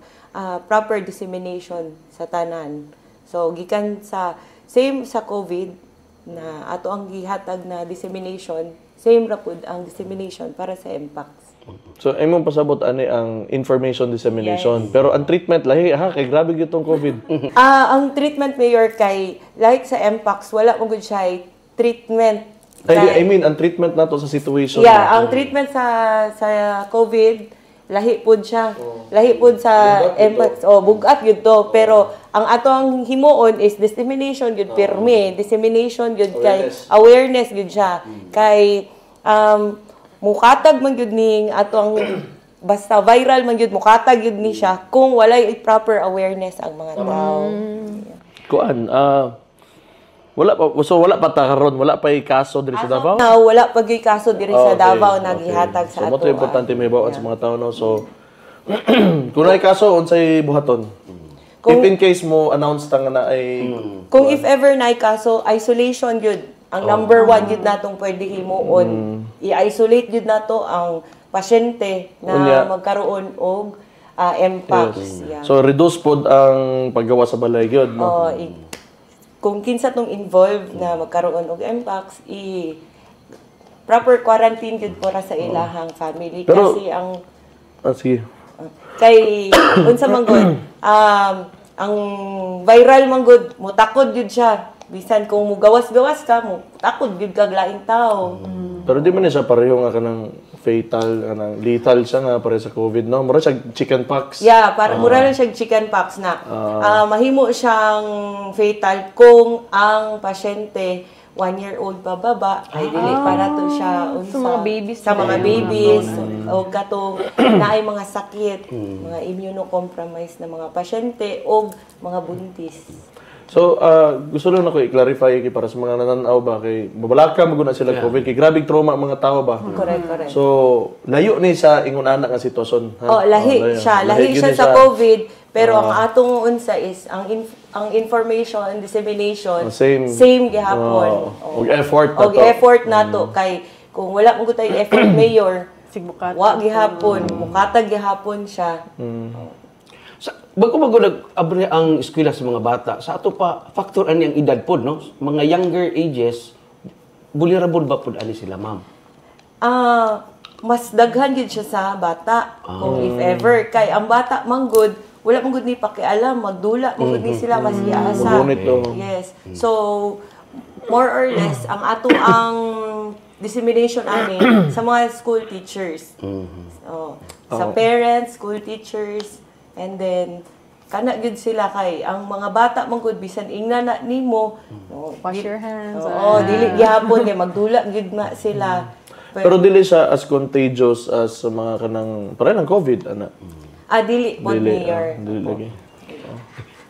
proper dissemination sa tanan. So gikan sa same sa COVID na ato ang gihatag na dissemination, same ra pud ang dissemination para sa Mpox. So imong pasabot ani ang information dissemination. Yes. Pero ang treatment lahi kay grabe gyud tong COVID. Ang treatment Mayor kay like sa Mpox wala mo gud siya treatment. I mean, ang treatment nato sa situation. Yeah, ang treatment sa COVID, lahi pud siya. Lahi pud sa Mpox. Bugat yun to. Pero ang atong himuon is dissemination yun pirmi. Dissemination yun kay awareness yun siya. Kay mukatag man yun ning atong basta viral man yun, mukatag yun ni siya kung walay proper awareness ang mga tao. Kuan, wala pa ta karon, wala pa kaso diri sa Davao? Wala pa gyud kaso diri sa Davao nagihatag sa ato. So mo importante may bawat sa mga tao no. So kung ay kaso unsay buhaton? If in case mo announce ta nga na ay kung if ever na kaso isolation gyud ang number 1 gyud natong pwede himuon. i-isolate jud nato ang pasyente na magkaroon og Mpox. Yeah. So reduce pod ang paggawa sa balay gyud, no? Kung kinsa tong involved na magkaroon og Mpox, proper quarantine jud para sa ilahang family. Pero, kasi ang sige. Kay unsa man gud ang viral man gud mutakod jud siya, bisan kung mugawas-gawas ka mo takod jud kag laing tao. Pero di man ni siya pareho nga kanang fatal, kanang lethal siya nga pare sa COVID, no? Mura siya chickenpox. Yeah, para mura lang siya chickenpox na mahimo siyang fatal kung ang pasyente 1-year-old pa baba ay dili pa nato siya sa mga babies, sa mga babies o katong naay mga sakit, mga immunocompromised na mga pasyente o mga buntis. So, gusto lang ako i-clarify kay para sa mga nananaw ba kay mabalaka maguna sila COVID kay grabing trauma ang mga tao ba. Correct. So, layo ni sa ingon anak nga sitwasyon. Lahi siya sa COVID pero ang atong unsa is ang information and dissemination same gihapon. Og effort nato. Og effort nato kay kung wala mo tayo effort mayor sigbukatan. Wa gihapon, mukatag gihapon siya. Bago nag-abre ang eskwela sa mga bata, sa ato pa, factor ani ang edad pod, no? Mga younger ages, vulnerable ba pod ani sila, ma'am? Mas daghan gid siya sa bata, kung if ever. Kay ang bata manggod, wala manggod ni pakialam, magdula, manggod ni sila masiasa. Yes. So, more or less, ang ato ang dissemination ani sa mga school teachers. Sa parents, school teachers, and then kana gyud sila kay ang mga bata man gud bisan ingna na nimo wash your hands. Dili gihapon kay magdula gyud na sila. Pero dili siya as contagious as mga kanang para ng COVID ana. Dili pod mayor. Dili lagi.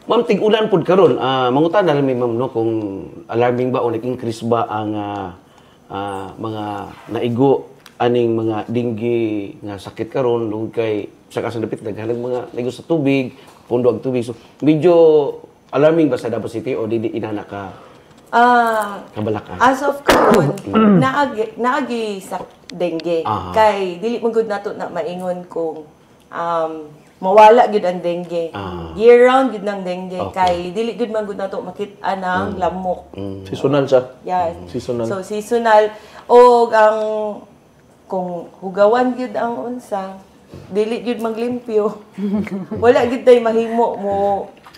Ma'am, tig-ulan pod karon. Mangutan na lang ma'am no kung alarming ba o nag-increase ba ang mga naigo aning mga dengue nga sakit karon lung kay sa kasalapit naghalag mga naigo sa tubig, pundo ang tubig. So medyo alarming ba sa Davao City o dili inana ka kabalaka? As of karon naagi sa dengue. Kay dili man gud nato na maingon kung mawala gud ang dengue. Year round gud ng dengue kay dili gud man gud nato makit-a ng lamok. Seasonal siya. Yeah. Seasonal. So seasonal og ang kung hugawan gud ang unsa dili gud maglimpyo. Wala gud tay mahimo mo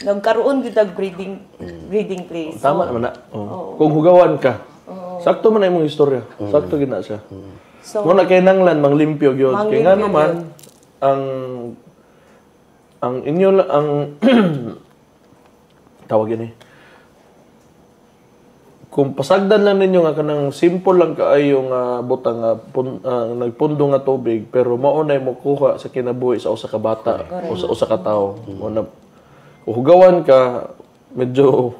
nagkaroon gud og breeding place. Tama naman na. Kung hugawan ka. Sakto man na imong istorya. Sakto gid na siya. So mo na kay nanglan manglimpyo gyud. Kay ngano man ang inyo ang tawag ini. Kung pasagdan lang ninyo nga kanang simple lang kaayo nga butang nagpundo nga tubig pero mao na mo kuha sa kinabuhi sa usa ka bata o sa usa ka tawo. Kung hugawan ka medyo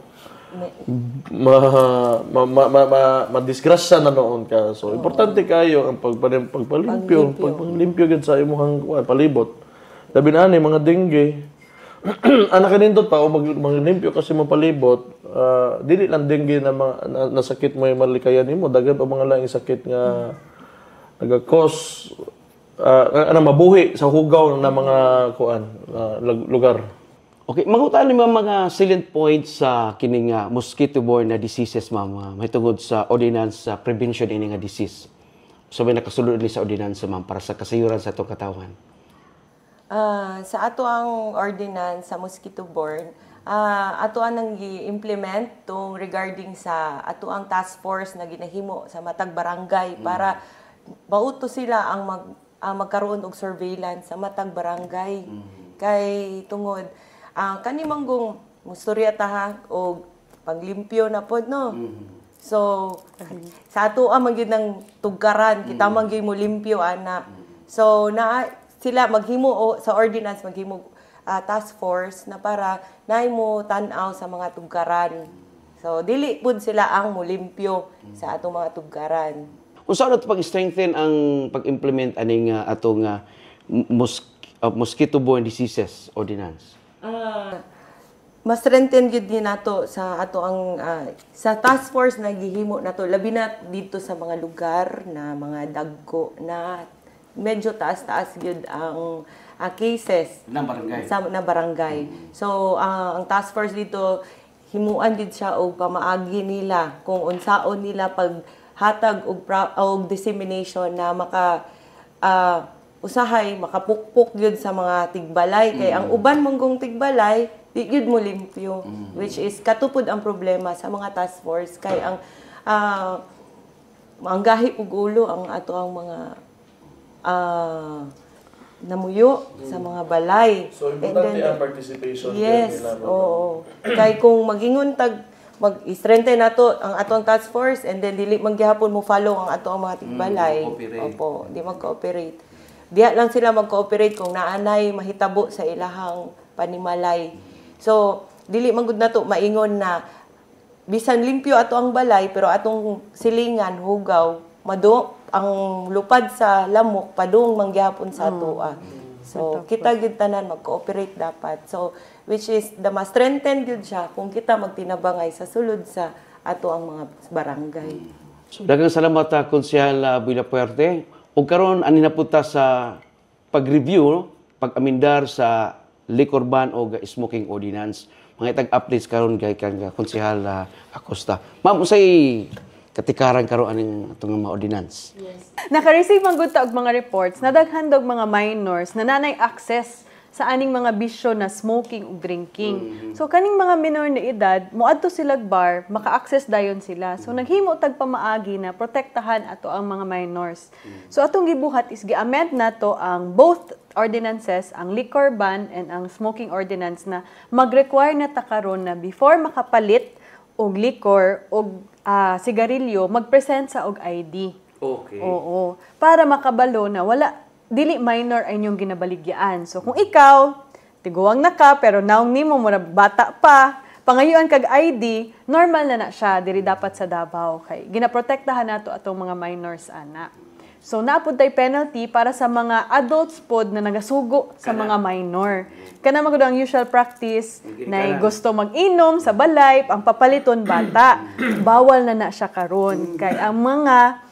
madisgrasya na noon ka. So importante kayo ang pagpalimpyo gid sa imong palibot. Labi na ni mga dengue. Anak kanindot pa o maglimpyo kasi mo palibot. Dili lang dengue na nasakit mo yung malikayan nimo, daghan pa mga laing sakit nga naga-cause mabuhi sa hugaw na mga lugar. Okay, mangutan ni mga salient points sa kining mosquito-borne na diseases, ma'am. May tungod sa ordinance sa prevention ini nga disease. So may nakasulod ni sa ordinance, ma'am, para sa kasayuran sa atong katawan. Sa ato ang ordinance sa mosquito-borne, ato ang i-implement tong regarding sa ato ang task force na ginahimo sa matag barangay para mauto sila ang magkaroon og surveillance sa matag barangay. Kay tungod kani manggong mustorya ta og paglimpyo na pod no. So sa ato ang magyud ng tugkaran kita magyud mo limpyo ana. So sila maghimo sa ordinance maghimo task force na para naay mo tan-aw sa mga tugkaran. So dili pud sila ang mulimpyo sa atong mga tugkaran. Unsa nato pag-strengthen ang pag-implement aning atong mosquito-borne diseases ordinance? mas strengthen gyud ni nato sa ato ang sa task force na gihimo nato labi na dito sa mga lugar na mga dagko na medyo taas-taas gyud ang cases na barangay. Na barangay. So ang task force dito himuan gid siya og pamaagi nila kung unsaon nila paghatag og dissemination na maka usahay makapukpok gyud sa mga tigbalay kay ang uban manggong tigbalay di gyud mo limpyo which is katupod ang problema sa mga task force kay ang manggahi ug ulo ang ato ang mga namuyo sa mga balay. So importante ang participation yes, nila. oo. Kay kung magingon mag-strengthen nato ang atong task force and then dili man gihapon mo follow ang ato ang mga tigbalay. Opo, di mag-cooperate. Diya lang sila mag-cooperate kung naanay mahitabo sa ilahang panimalay. So, dili man gud nato maingon na bisan limpyo ato ang balay pero atong silingan hugaw mado ang lupad sa lamok padung manggihapon sa atoa. So, kita gyud tanan mag-cooperate dapat. So, which is the mas strengthen gyud siya kung kita magtinabangay sa sulod sa ato ang mga barangay. So, daghang salamat Konsehal Villapuerte. Ug karon ani na punta sa pag-review, pag-amendar sa liquor ban o smoking ordinance. Mga itag-updates karon kay kang Konsehal Acosta. Ma'am, usay katikaran karon aning atong mga ordinance. Yes. Naka-receive ang gud ta og mga reports na daghan dog mga minors na nanay access sa aning mga bisyo na smoking ug drinking. So kaning mga minor na edad, moadto sila bar, maka-access dayon sila. So naghimo tag pamaagi na protektahan ato ang mga minors. So atong gibuhat is gi-amend nato ang both ordinances, ang liquor ban and ang smoking ordinance na mag-require na ta karon na before makapalit og liquor og sigarilyo, mag-present sa og ID. Okay. Oo. Para makabalo na wala dili minor ay inyong ginabaligyaan. So kung ikaw tiguwang na ka pero naong nimo mura bata pa, pangayuan kag ID, normal na siya diri dapat sa Davao kay ginaprotektahan nato atong mga minors ana. So naapod tay penalty para sa mga adults pod na nagasugo sa mga minor. Kana magud ang usual practice na gusto mag-inom sa balay, ang papaliton bata. Bawal na siya karon kay ang mga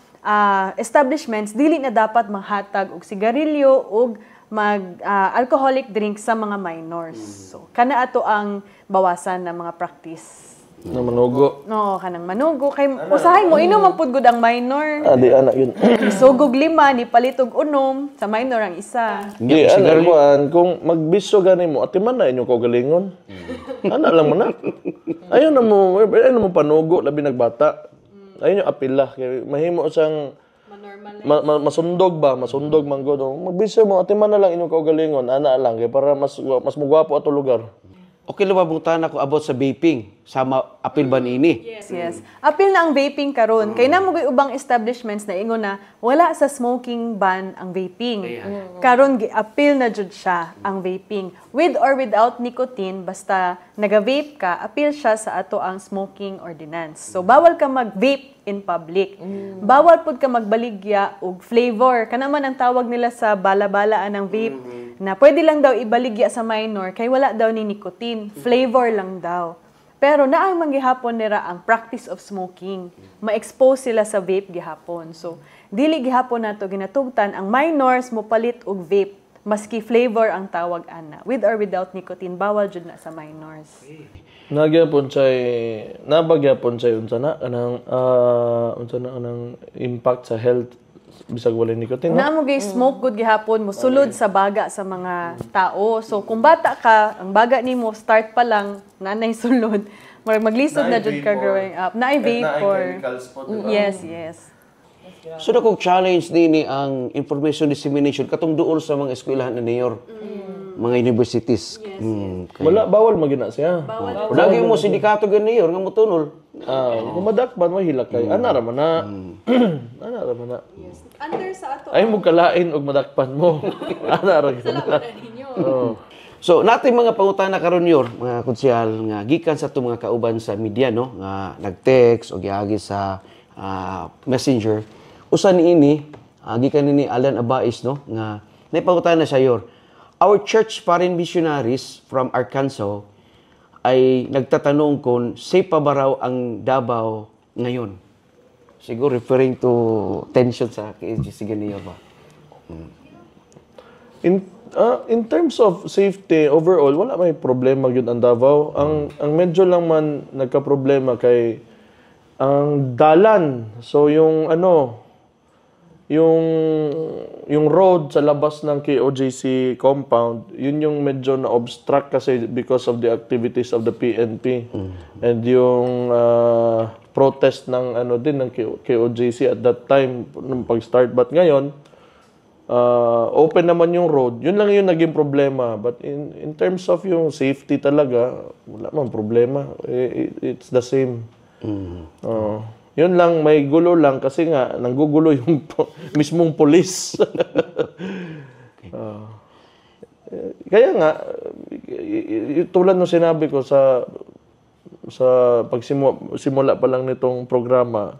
establishments dili na dapat maghatag og sigarilyo og alcoholic drinks sa mga minors. So kana ato ang bawasan ng mga practice. Na manugo. No, kanang manugo kay usahay mo inom ang pud gud ang minor. Di anak yun. Isugog 5 ni palitog unom sa minor ang isa. Di anak mo kung magbisyo gani mo atiman na inyo kaugalingon. Ana lang man na. Ayaw na mo panugo labi nagbata. Ayun yung apila. Mahimo siyang masundog man go. Magbisyo mo, atiman na lang inyong kaugalingon, ana lang, para mas mugwapo ato lugar. Okay lang ba bungtan ako about sa vaping? Sama apil ba niini? Yes. Apil na ang vaping karon. Kay na mogoy ubang establishments na ingon na wala sa smoking ban ang vaping. Karon gi-apil na jud siya ang vaping. With or without nicotine, basta naga-vape ka, apil siya sa ato ang smoking ordinance. So bawal ka mag-vape in public. Bawal pud ka magbaligya og flavor. Kana man ang tawag nila sa bala-balaan ng vape na pwede lang daw ibaligya sa minor kay wala daw ni nicotine. Flavor lang daw. Pero naang manggihapon nila ang practice of smoking. Ma-expose sila sa vape gihapon. So, dili gihapon nato ginatugtan ang minors mo palit og vape maski flavor ang tawag ana. With or without nicotine, bawal jud na sa minors. Nagyapon say unsa na anang impact sa health bisag wala nicotine. Naamo gay smoke good gihapon mo sulod sa baga sa mga tao. So kung bata ka, ang baga nimo start pa lang nanay sulod. Maglisod na jud ka growing up. Naay vapor. Yes. So na kung challenge din ang information dissemination katong duol sa mga eskwelahan na mayor. Mga universities. Wala bawal magina siya. Lagi mo sindikato gan mayor nga motunol. Kung madakpan mo hilak kay ana ra man na. Ana ra man na. Under sa ato. Ay mo kalain og madakpan mo. Ana ra gyud. So natin mga pangutana karon yor, mga konsyal nga gikan sa mga kauban sa media no nga nag-text o giagi sa Messenger. Usa niini gikan ni Alan Abais no nga nay pangutana siya yor. Our church foreign missionaries from Arkansas ay nagtatanong kung safe pa ba raw ang Davao ngayon. Siguro referring to tension sa KOJC ganyan ba? In terms of safety overall, wala may problema yun ang Davao. Ang medyo lang man nagka-problema kay ang dalan. So yung yung road sa labas ng KOJC compound, yun yung medyo na-obstruct kasi because of the activities of the PNP. And yung protest ng ng KOJC at that time nung pag-start. But ngayon, open naman yung road. Yun lang yung naging problema. But in terms of yung safety talaga, wala man problema. It's the same. Yun lang, may gulo lang kasi nga nanggugulo yung mismong pulis. Kaya nga, tulad ng sinabi ko sa pagsimula pa lang nitong programa,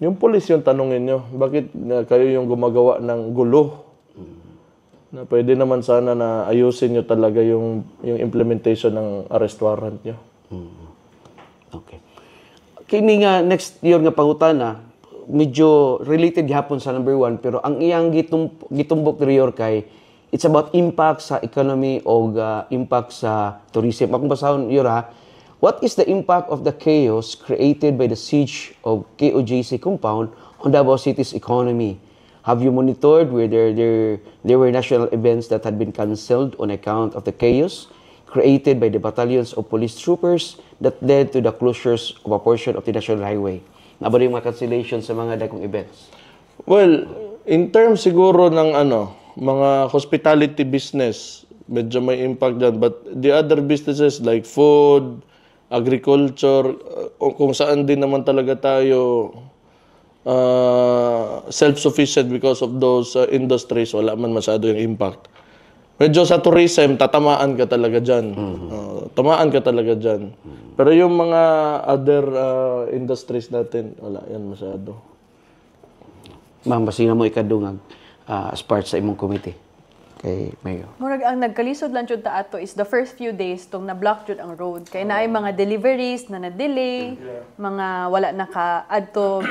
yung pulis yung tanongin nyo, bakit kayo yung gumagawa ng gulo? Na pwede naman sana na ayusin nyo talaga yung implementation ng arrest warrant nyo. Okay. Kini nga next year nga pangutana, medyo related gihapon sa number 1, pero ang iyang gitumbok riyor kay it's about impact sa economy o impact sa tourism. Akong basahon yun what is the impact of the chaos created by the siege of KOJC compound on Davao City's economy? Have you monitored whether there were national events that had been cancelled on account of the chaos created by the battalions of police troopers that led to the closures of a portion of the national highway? Nabali yung mga cancellation sa mga dagong events? Well, in terms siguro ng mga hospitality business, medyo may impact dyan. But the other businesses like food, agriculture, kung saan din naman talaga tayo self-sufficient because of those industries, wala man masyado yung impact. Medyo sa tourism, tatamaan ka talaga dyan. Tamaan ka talaga dyan. Pero yung mga other industries natin, wala yan masyado. Ma'am, basina mo ikadungag as part sa imong committee kay Mayo. Murag ang nagkalisod lang jud ta ato is the first few days tong na-block jud ang road. Kay naay mga deliveries na na-delay, mga wala naka-adto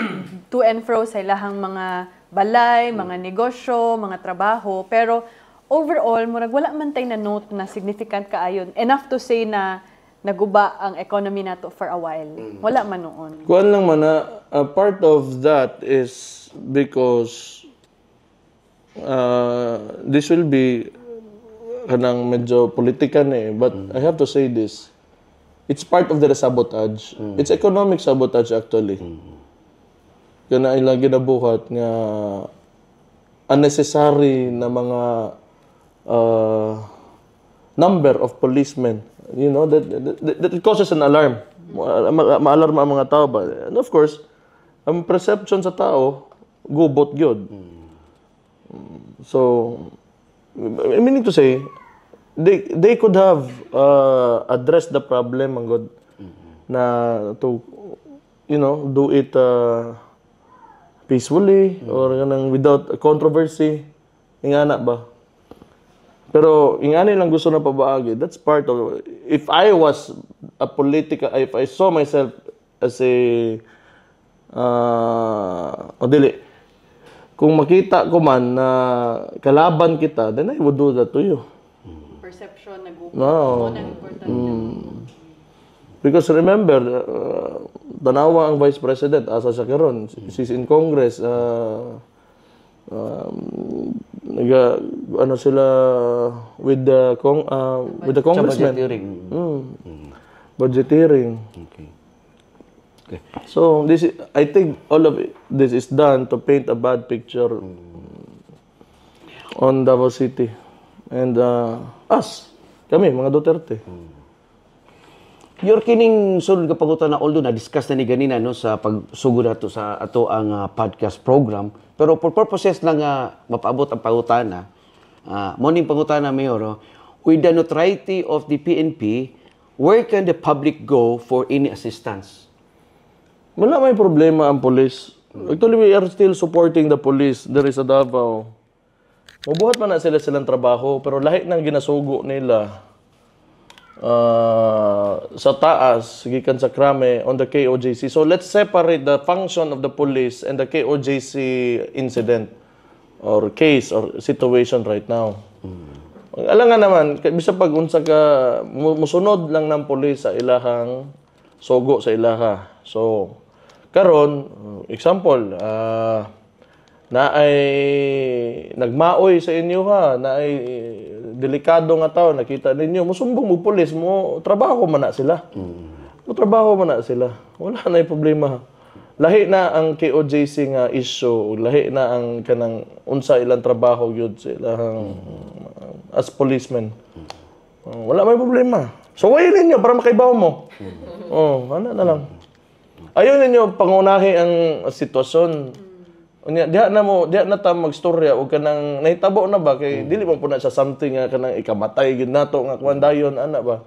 to and fro sa ilahang mga balay, mga negosyo, mga trabaho. Pero overall, murag wala man tay na note na significant kaayon. Enough to say na naguba ang economy nato for a while. Wala man noon. Kuan lang man na part of that is because this will be kanang medyo politikan but I have to say this. It's part of the sabotage. It's economic sabotage actually. Kana ilang ginabuhat nga unnecessary na mga number of policemen, you know, that it causes an alarm. Ma-alarma ang mga tao ba? And of course, ang perception sa tao, gubot gyud. So, meaning to say, they could have addressed the problem, ang God, na to, you know, do it peacefully or without controversy. Ingana ba? Pero ingani lang gusto na pabaagi. That's part of, if I was a political, if I saw myself as a kung makita ko man na kalaban kita, then I would do that to you. Perception na gupo. No. Because remember, tanawa ang Vice President, asa siya karon. She's in Congress. Ano sila with the congressman. Budgeteering. Budgeteering. Okay. So this is, I think all of this is done to paint a bad picture on Davao City and kami mga Duterte. Your kining sulod ka pagutan na although na discuss na ni ganina no sa pagsugod ato sa ato ang podcast program, pero for purposes lang mapaabot ang pangutana, morning pangutana Mayor, with the notoriety of the PNP, where can the public go for any assistance? Wala may problema ang police. Actually, we are still supporting the police. There is a Davao. Mabuhat man na silang trabaho, pero lahat ng ginasugo nila, sa taas gikan sa krame on the KOJC. So let's separate the function of the police and the KOJC incident or case or situation right now. Alam nga naman, bisa pag unsa ka musunod lang ng pulis sa ilahang sogo sa ilaha. So karon example, na ay nagmaoy sa inyo ha, na ay delikado nga tao, nakita ninyo, musumbong mo pulis mo, trabaho man na sila. Mo trabaho man na sila. Wala na yung problema. Lahi na ang KOJC nga issue, lahi na ang kanang unsa ilang trabaho gyud sa ilang as policemen. Wala may problema. So wayo ninyo para makaibaw mo. Ano na lang. Ayaw ninyo pangunahi ang sitwasyon. Unya diha na ta magstorya og kanang nahitabo na ba kay dili man pud na sa something nga kanang ikamatay gid nato nga kuan dayon ana ba.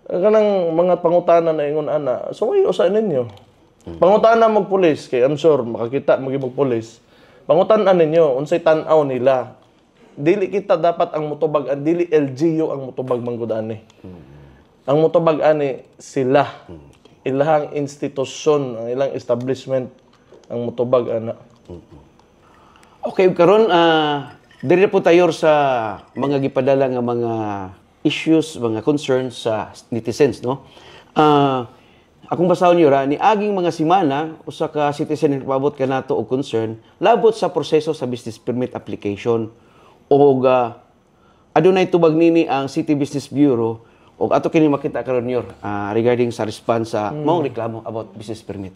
Kanang mga pangutana na ingon ana. So wayo usa ninyo. Pangutana mag pulis kay I'm sure makakita magibog pulis. Pangutan-an ninyo unsay tan-aw nila. Dili kita dapat ang mutubag an dili LGU ang mutubag manggod ani. Ang mutubag ani sila. Ilahang institusyon, ang ilang establishment ang mutubag ana. Okay, karon diri po tayo sa mga gipadala nga mga issues, mga concerns sa netizens, no? Akong basahon niyo ra ni aging mga semana usa ka citizen nagpaabot kanato og concern labot sa proseso sa business permit application og adunay tubag nini ang City Business Bureau og ato kini makita karon niyo regarding sa response sa maong reklamo about business permit.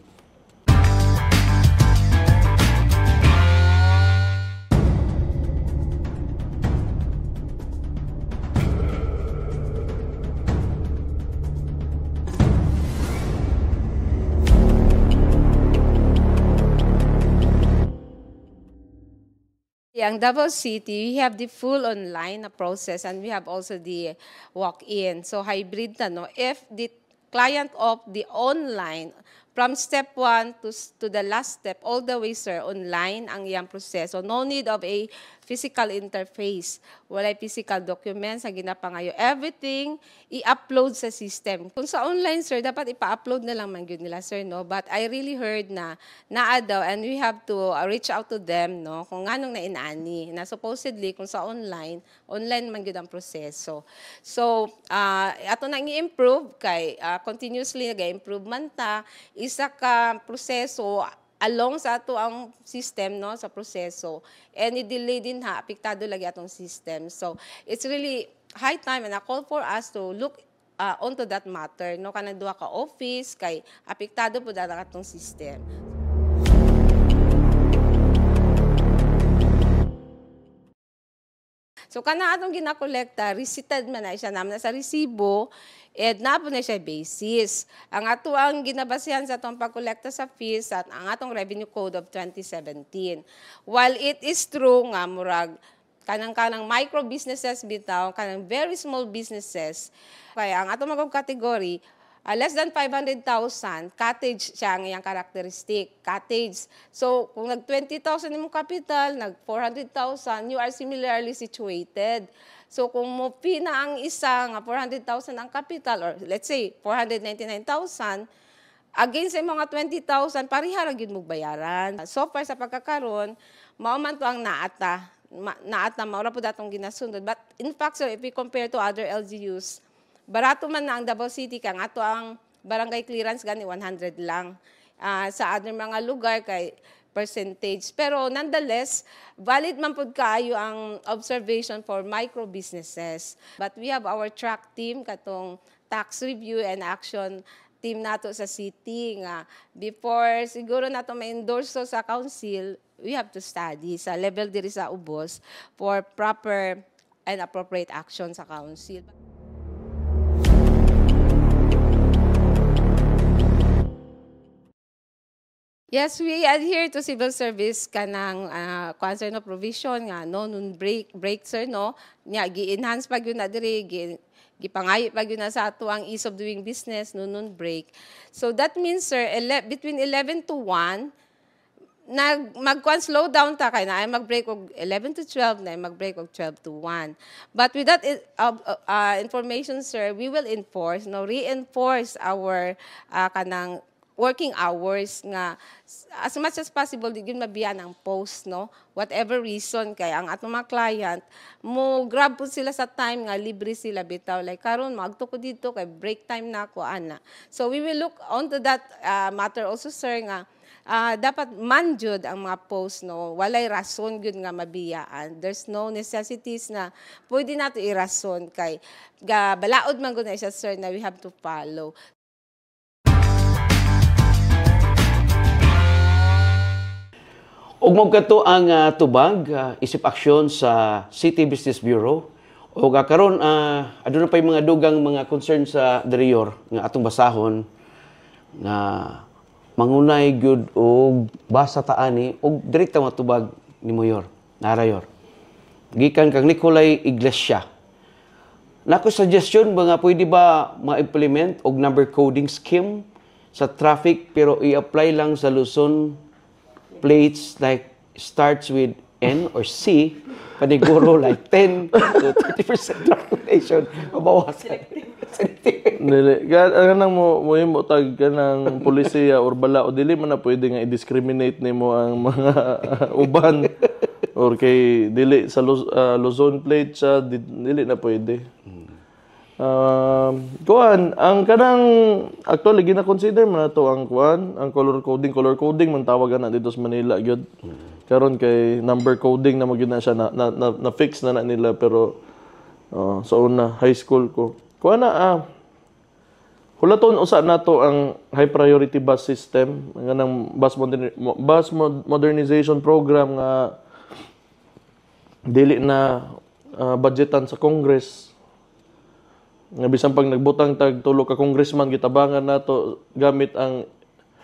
Ang Davao City, we have the full online na process and we have also the walk-in. So hybrid na, no? If the client of the online, from step 1 to the last step, all the way, sir, online ang iyang proseso. No need of a physical interface. Walay physical documents ang ginapangayo. Everything, i-upload sa system. Kung sa online, sir, dapat ipa-upload na lang man yun nila, sir, no? But I really heard na daw, and we have to reach out to them, no? Kung anong nainani. Na supposedly, kung sa online man yun ang proseso. So, ato nang i-improve, kay continuously nag-improve man ta, isa ka proseso along sa ato ang system, no, sa proseso, and i-delay din ha, apektado lagi atong system. So it's really high time and a call for us to look onto that matter, no, kanang duha ka office kay apektado po ang atong system. So kana atong ginakolekta, receipted man na siya naman sa resibo, na po na siya basis. Ang ato ang ginabasihan sa atong pagkolekta sa fees at ang atong Revenue Code of 2017. While it is true nga murag kanang micro businesses bitaw, kanang very small businesses, kaya ang atong mga category, less than 500,000, cottage siya ang iyang characteristic. Cottage. So, kung nag-20,000 yung capital, nag-400,000, you are similarly situated. So, kung mo na ang isa nga 400,000 ang capital, or let's say, 499,000, against sa mga 20,000, parihara yun mo bayaran. So far sa pagkakaroon, mauman to ang naata. Maura po datong ginasundod. But in fact, sir, if we compare to other LGUs, barato man na ang Davao City, kang ato ang barangay clearance gani 100 lang. Sa other mga lugar kay percentage. Pero nonetheless, valid man po kaayo ang observation for micro businesses. But we have our track team, katong tax review and action team nato sa city nga before siguro nato ma-endorse sa council, we have to study sa level diri sa ubos for proper and appropriate action sa council. Yes, we adhere to civil service kanang concern no provision nga no nun break sir no nya gi-enhance pag yun na diri gipangayo pag yun na sa ato ang ease of doing business no nun break. So that means sir between 11 to 1 magkuan slow down ta kay na ay mag-break og 11 to 12 na ay mag-break og 12 to 1. But with that information, sir, we will enforce, reinforce our kanang working hours nga as much as possible di gyud mabiyan ang post, whatever reason kay ang atong mga client mo grab po sila sa time nga libre sila bitaw, like karon magto ko dito kay break time na ako ana. So we will look onto that matter also, sir, nga dapat man jud ang mga post, walay rason gyud nga mabiyaan. There's no necessities na pwede nato irason kay balaod man gud na siya, sir, na we have to follow. Ug mo kato ang tubag isip aksyon sa City Business Bureau o karon aduna pay mga dugang mga concern sa Diriyor nga atong basahon nga mangunay gyud og basa taani og direkta matubag ni Mayor Narayor gikan kang Nicolay Iglesia. Nako suggestion ba nga pwede ba ma-implement og number coding scheme sa traffic pero i-apply lang sa Luzon plates like starts with N or C, paniguro like 10 to 30% calculation, mabawasan. Dili, ganang mo tag kanang polisiya or bala o dili man na pwede nga i-discriminate nimo ang mga uban or kay dili sa Luzon plate sa dili na pwede. Kuan ang kanang actually gina-consider man nato ang kuan ang color coding man tawagan na dito sa Manila gyud karon kay number coding na magyud na siya na fix na nila pero sa una high school ko kuan na hulaton usa nato ang high priority bus system ang bus modernization program nga dili na budgetan sa Congress. Nga bisan pag nagbutang tag tulo ka congressman gitabangan nato gamit ang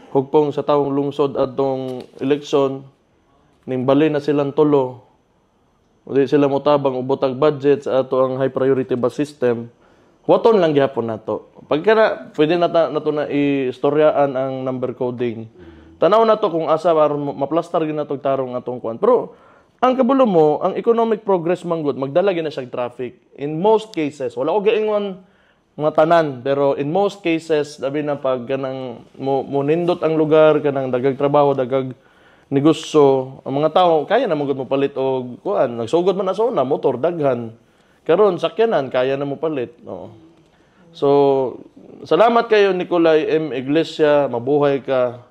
hugpong sa taong lungsod atong eleksyon nimbali na silang tulo udi sila motabang ubotag budget sa ato ang high priority bus system waton lang gihapon nato pagka pwede nato na istoryaan ang number coding tanaw nato kung asa aron maplastar gyud nato tarong atong kuan pero ang kabulo mo, ang economic progress manggod, magdala na siya traffic. In most cases, wala ko gaingon mga tanan, pero in most cases, labi na pag kanang munindot ang lugar, kanang dagag trabaho, dagag negosyo, ang mga tao, kaya na manggod mo palit o kuan, nagsugod man na sa una, motor, daghan. Karon sakyanan, kaya na mo palit. No? So, salamat kayo, Nicolay M. Iglesia, mabuhay ka.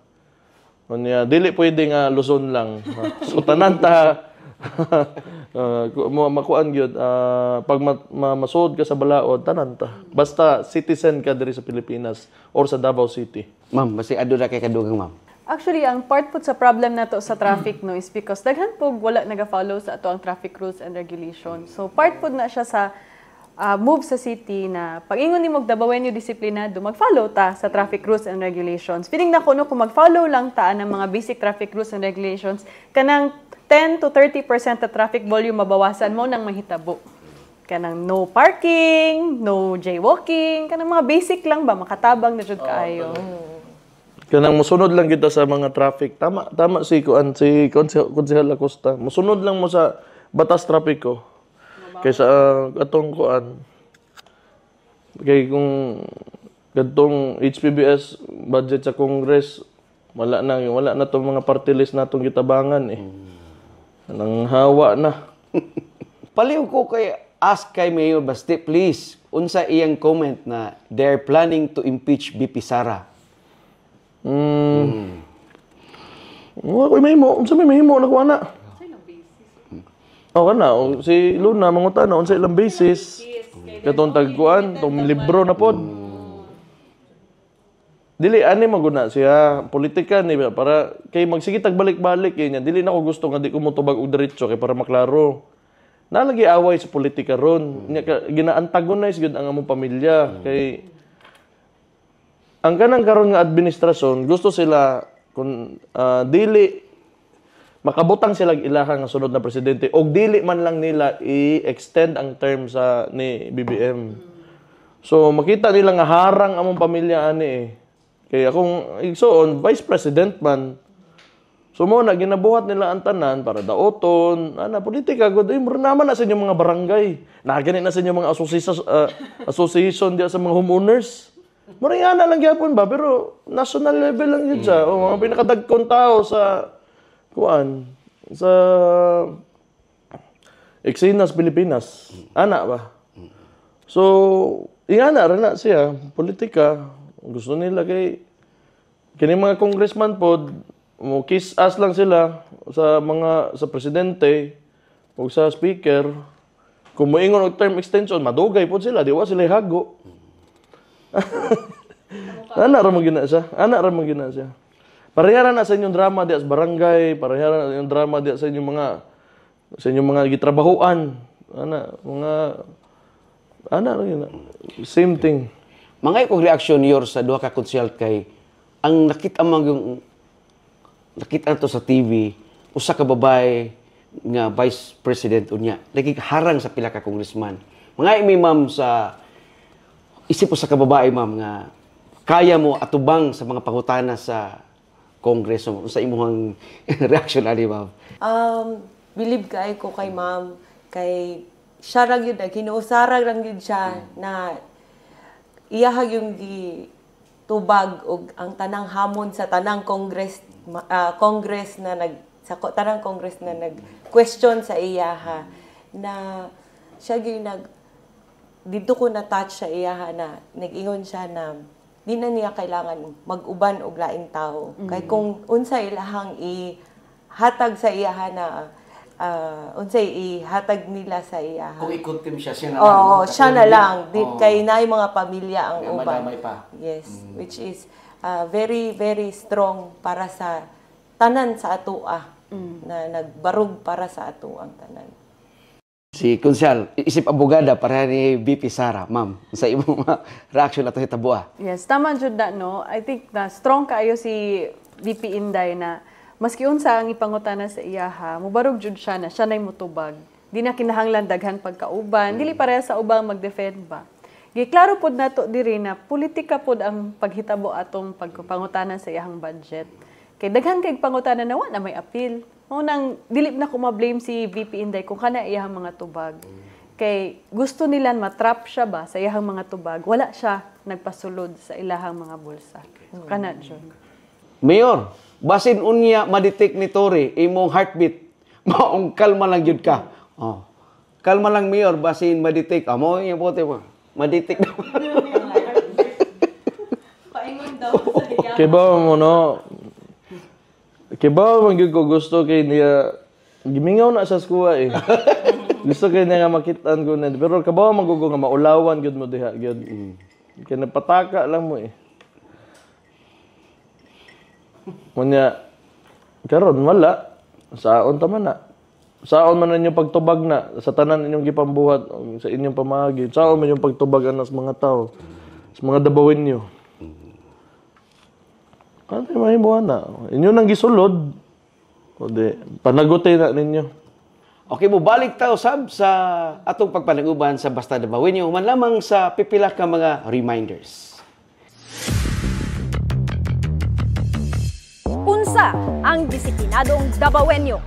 Dili pwede nga Luzon lang. So, tanan ta, makuan gyud pag masud ka sa balaod tanan ta basta citizen ka diri sa Pilipinas or sa Davao City. Ma'am, basi aduna kay kadugang ma'am. Actually, ang part po sa problem nato sa traffic is because daghan po wala naga-follow sa ato ang traffic rules and regulations. So part po na siya sa move sa city na pag ingon nimo Dabawenyo disiplinado mag-follow ta sa traffic rules and regulations. Feeling na ko kung mag-follow lang ta ng mga basic traffic rules and regulations kanang 10 to 30% na traffic volume mabawasan mo nang mahitabo. Kanang no parking, no jaywalking, kanang mga basic lang ba, makatabang na jud kaayo. Kanang musunod lang kita sa mga traffic. Tama si Konsehal Acosta. Musunod lang mo sa batas trapiko. Kaysa atong kuan. Kay kung kadtong HPBS budget sa Congress, wala na tong mga party list natong gitabangan nang hawa na. Paliw ko kay ask kay Mayor Baste, please, unsa iyang comment na they're planning to impeach BP Sara? Wala ko unsa may mahimo na kuha na? Kana, si Luna, mangutana, unsa ilang basis? Katong tagkuan, tong libro na pod. Dili ani maguna siya politika ni para kay magsige tagbalik-balik niya. Dili na ko gusto nga di ko motubag og diretso kay para maklaro. Nalagi away sa politika ron. Gina-antagonize gyud ang among pamilya kay ang kanang karon nga administrasyon gusto sila kun dili makabutang sila ilaha nga sunod na presidente og dili man lang nila i-extend ang term sa ni BBM. So makita nila nga harang among pamilya ani Kaya akong igsoon, vice president man. So mo na ginabuhat nila ang tanan para daoton, politika gud mura naman na sa inyong mga barangay. Nagani na sa inyong mga association diya sa mga homeowners. Mura na lang gyapon ba pero national level lang yun siya. O mga pinakadagkong tao sa sa Exinas, Pilipinas. Ana ba? So, ingana rin na siya, politika. Gusto nila kay mga congressman pod mo kiss ass lang sila sa presidente o sa speaker. Kung moingon og term extension, madugay pod sila, di wa sila hago. Ana ra mo gina siya. Parehara na sa inyong drama diya sa barangay, parehara na sa inyong drama diya sa inyong mga gitrabahoan. Same thing. Mga ikong reaksyon yor sa duha ka konsyal kay ang nakita to sa TV, usa ka babae nga vice president unya, harang sa pila ka congressman. Mga imi ma'am sa isip sa ka babae ma'am nga kaya mo atubang sa mga pangutana sa kongreso sa imong reaction ali ma'am. Believe ko kay ma'am kay siya ra gyud ginuusara lang gyud siya na iyahag yung tubag og ang tanang hamon sa tanang congress na tanang congress na nag-question sa iyaha na siya gyud dito ko na touch sa iyaha na nag-ingon siya na di na niya kailangan mag-uban og laing tao. Kay kung unsa ilahang ihatag sa iyaha na unsay ihatag nila sa iyaha. Kung i-confirm siya na lang. Oo, siya na lang. Kay naay mga pamilya ang uban. Yes, which is very, very strong para sa tanan sa atoa. Na nagbarug para sa ato ang tanan. Si Konsyal, isip abogada para ni VP Sara, ma'am, sa imong reaction na ito hitabuha. Yes, tama jud na, no? I think na strong kaayo si VP Inday na maski unsa ang ipangutana sa iyaha, mubarog jud siya na siya nay mutubag. Di na kinahanglan daghan pagkauban, dili pareha sa ubang mag-defend ba. Giklaro pod nato diri na politika pod ang paghitabo atong pagpangutana sa iyahang budget. Kay daghan kay pangutana na wa na may appeal. Mao nang dili na ko ma-blame si VP Inday kung kana iyahang mga tubag. Kay gusto nila matrap siya ba sa iyahang mga tubag, wala siya nagpasulod sa ilahang mga bulsa. So, kana jud. Mayor, basin unya ma-detect ni Tory imong heartbeat, maong kalma lang jud ka. Oh. Kalma lang Mayor, basin ma-detect. Amo yung pote mo. Ma-detect daw. Paingon daw sa iyaha. Kaya ba mo no? Kaya ba magyud ko gusto kay niya gimingaw na sa skuha eh. Gusto kay niya nga makitaan ko na. Pero kabaw magugo nga maulawan gyud mo diha gyud. Kaya napataka lang mo eh. Munya karon wala. Saon ta man na. Saon man ninyong pagtubag na sa tanan inyong gipambuhat sa inyong pamagi. Saon man yung pagtubag sa mga tao, sa mga dabawin niyo. Ano mahimuan na? Inyo nang gisulod. O di, panagutin na ninyo. Okay, mo balik tayo sab sa atong pagpanaguban sa Basta Dabawenyo man lamang sa pipila ka mga reminders. Unsa ang disiplinadong Dabawenyo?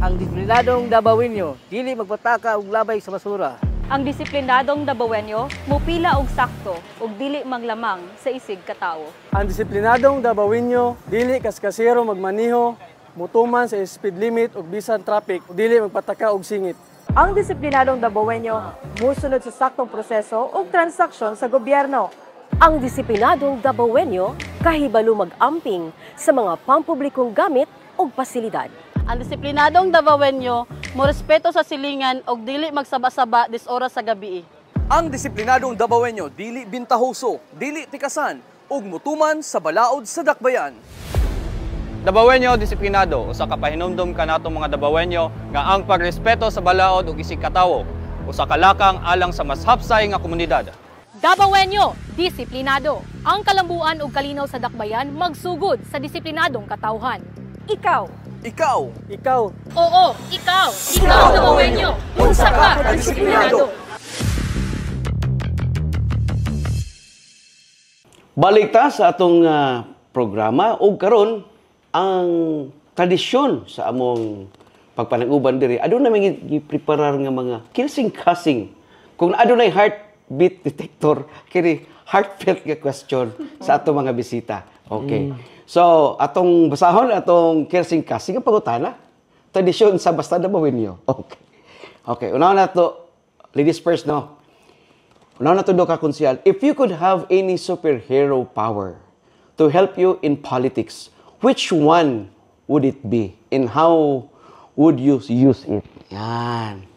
Ang disiplinadong Dabawenyo dili magpataka og labay sa basura. Ang disiplinadong Dabawenyo mupila og sakto ug dili maglamang sa isig ka tawo. Ang disiplinadong Dabawenyo dili kaskasero magmaniho, mutuman sa speed limit ug bisan traffic ug dili magpataka og singit. Ang disiplinadong Dabawenyo musunod sa saktong proseso ug transaksyon sa gobyerno. Ang disiplinadong Dabawenyo kahibalo mag-amping sa mga pampublikong gamit ug pasilidad. Ang disiplinadong Dabawenyo morespeto sa silingan ug dili magsaba-saba 10 oras sa gabi. Ang disiplinadong Dabawenyo dili bintahoso, dili tikasan ug mutuman sa balaod sa dakbayan. Dabawenyo disiplinado usa ka pahinumdom kanatong mga Dabawenyo nga ang pagrespeto sa balaod ug isig katawo usa ka lakang alang sa mas hapsay nga komunidad. Dabawenyo disiplinado. Ang kalambuan ug kalinaw sa dakbayan magsugod sa disiplinadong katawhan. Ikaw. Oo, ikaw. Ikaw, Dabawenyo. Unsa ka disiplinado? Balik ta sa atong programa ug karon ang tradisyon sa among pagpanag-uban diri. Aduna may gipreparar nga mga kilsing-kasing. Kung adunay heartbeat detector, kini heartfelt nga question sa atong mga bisita. Okay. So, atong basahon atong kilsing-kasing nga pangutana. Tradisyon sa basta Dabawenyo. Okay. Okay, una na to, ladies first, no? Una na to do ka konsyal. If you could have any superhero power to help you in politics, which one would it be? And how would you use it? Yan.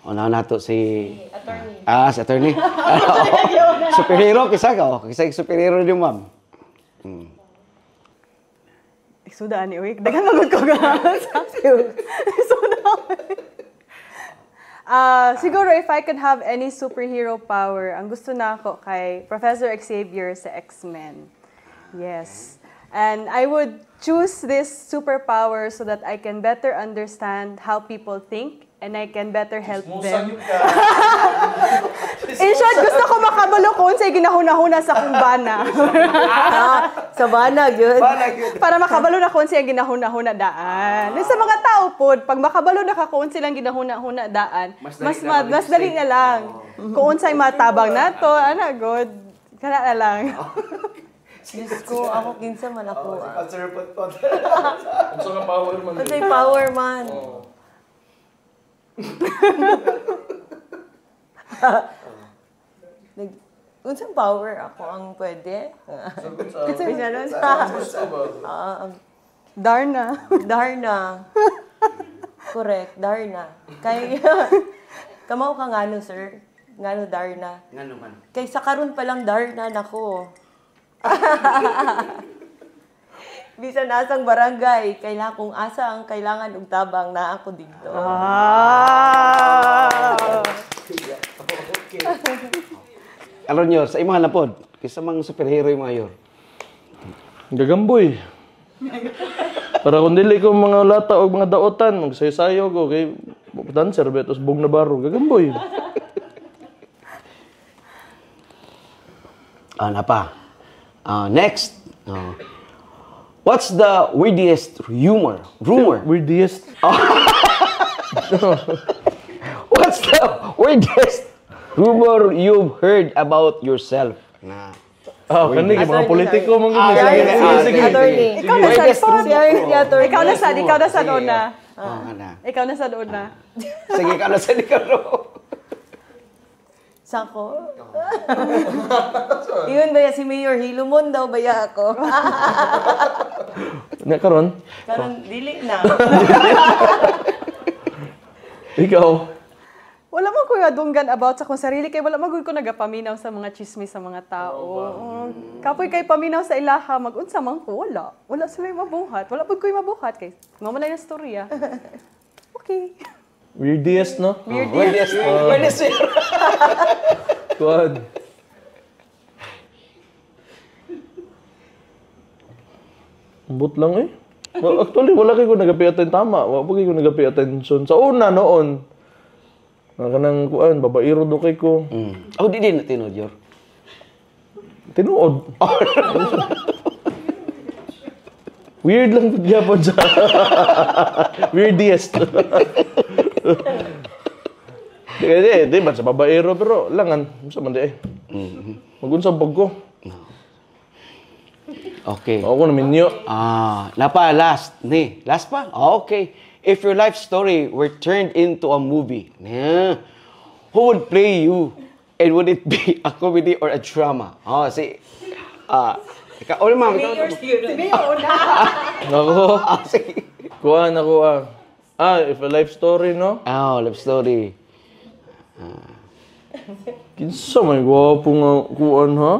Una na to si... Attorney. Si attorney. Superhero, kisa ka. Kisa yung superhero niyo, ma'am. Sudaan ni Uy. Dagan magod ko ga. Siguro if I could have any superhero power, ang gusto na ako kay Professor Xavier sa X-Men. Yes. And I would choose this superpower so that I can better understand how people think and I can better help them. In short, gusto ko makabalo kung sa'y ginahuna-huna sa kong bana. Sa banag yun. Para makabalo na kung sa'y ginahuna-huna daan. Sa mga tao po, pag makabalo na ka kung silang ginahuna-huna daan, mas dali na lang. Kung sa'y matabang na to, good. Kana na lang. Diyos ko, ako kinsa man ako. Unsa nga power man? Unsay power man? Unsang power ako ang pwede? Darna. Correct, Darna. Kay kamaw ka ngano, sir? Ngano Darna? Ngano man? Kay sa karon pa lang Darna nako. Bisan asang barangay, kailangan kung asa ang kailangan og tabang na ako dito. Aron nyo, sa imahan na pod, kisa mang superhero yung mga yor. Gagamboy. Para kung dili ko mga lata o mga daotan, magsayo-sayo ko kay dancer betos bug na baro, gagamboy. Na pa. Next. What's the weirdest rumor? Weirdest? What's the weirdest rumor you've heard about yourself? Kani mga politiko mga attorney. Ikaw na sa una. Ikaw na sa una. Sige, ikaw na sa una. Sako? Iyon ba si Mayor Hilumon daw ba ako? Na karon? Karon dili na. Ikaw? Wala man ko dunggan about sa kong sarili kay wala magud ko nagapaminaw sa mga chismis sa mga tao. Kapoy kay paminaw sa ilaha mag-unsa man ko wala sila mabuhat. Wala pud koy mabuhat kay mamalay na storya. Okay. Weirdest, no? Weirdest. Kuan. Ambot lang eh. Actually, wala kayo nag-pay attention tama. Wala kayo nag-pay attention. Sa una noon, kanang kuan, babairo do kay ko. Di din na tinuod, Yor. Tinuod? Weird lang gyapon siya. Weirdest. Di man sa babaero pero langan sa man di eh. Magunsang pag ko. Okay. Ako na minyo. Napa last ni. Last pa? Okay. If your life story were turned into a movie, who would play you? And would it be a comedy or a drama? Ikaw, ma'am. Si Mayor una. Ako. Kuhan ako if a life story, no? Life story. Kinsa may gwapo nga kuhan, ha?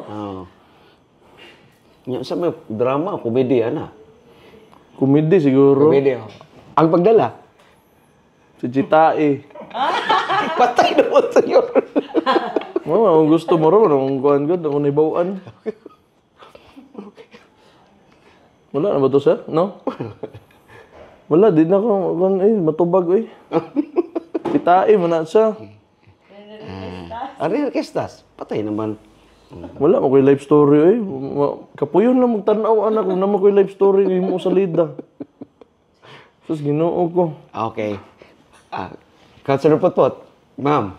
Sa may drama, komedi, Komedi siguro. Komedi, Ang pagdala? Si Chitae. Patay na mo ito yun. Kung gusto mo rin, kung kuhan ka, ako naibawaan. Wala na ba ito, sir? No? Wala, di na ako, matubag, Chitae, mana siya. Ariel Kestas, patay naman. Wala mo ko'y life story, eh. Kapuyon lang magtanaw, anak. Kung naman ko'y life story, mo salida. Sus, ginoo ko. Okay. Councilor Potpot, ma'am.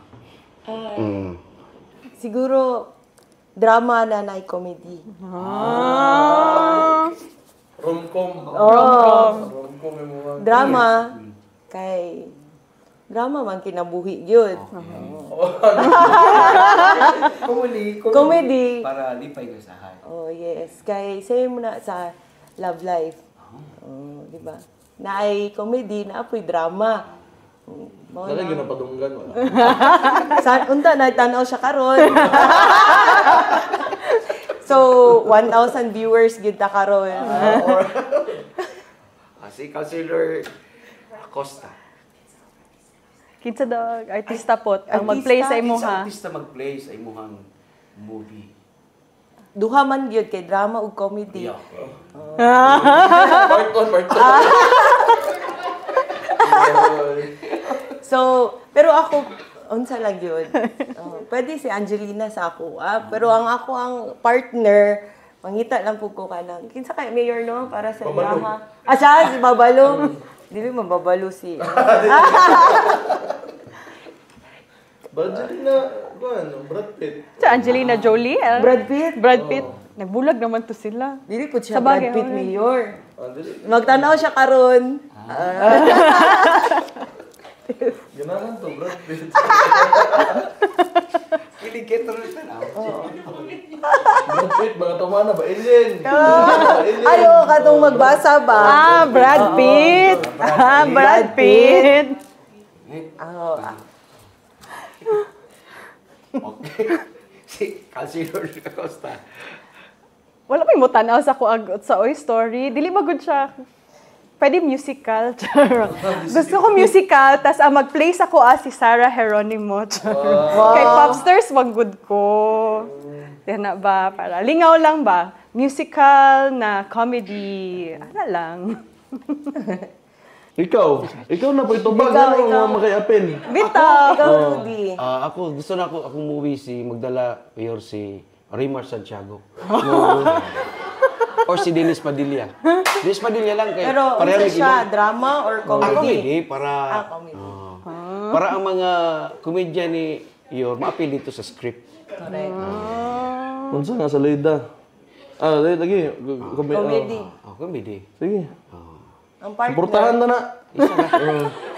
Siguro, drama na comedy. Rom-com. Rom-com. Drama. Kay drama man kinabuhi yun. Comedy. Para lipay ka sa hay. Oh, yes. Kay same mo na sa love life. Di ba? Na ay comedy, na apoy drama. Nalagyan na padunggan. Unta na tanaw siya karon. So, 1,000 viewers gid ta karon. Si Councilor Acosta. Kinsa daw artista pot ang mag-play sa imuha. Artista mag-play sa imuhang movie. Duha man gyud kay drama ug comedy. Part 1. So, pero ako unsa lang yun. Pwede si Angelina sa ako. Pero ang ako ang partner, mangita lang po ko ka ng, kinsa kay mayor no? Para sa drama. Siya, si Babalong. Dili man babalo si... Angelina, Brad Pitt. Si Angelina Jolie. Brad Pitt? Brad Pitt. Nagbulag naman to sila. Dili po siya Brad Pitt mayor. Magtanaw siya karon. Ganahan to, Brad Pitt. Kilikit rin na. Brad Pitt, mga tumana ba? Alien! Ayo, katong magbasa ba? Brad Pitt! Brad Pitt! Okay. Si Councilor Acosta. Wala pa mo tanaw sa kuagot sa Oy Story. Dili magud siya. Pwede musical. Gusto ko musical, tas mag-play sa ko si Sarah Geronimo. Kay Popstars, wag good ko. Yan na ba? Para lingaw lang ba? Musical na comedy. Ano lang. Ikaw na po itubag. Ano ang makayapin? Bitaw. Ikaw, Rudy. Ako, gusto na akong movie si Magdala Mayor si Rimar Santiago. Or si Dennis Padilla. Dennis Padilla lang kayo. Pero isa siya, drama or comedy? Comedy, para ang mga komedya ni Yor, maapil dito sa script. Correct. Unsa nga sa Leda? Lagi. Comedy. Comedy. Sige. Ang partner. Suportahan na na.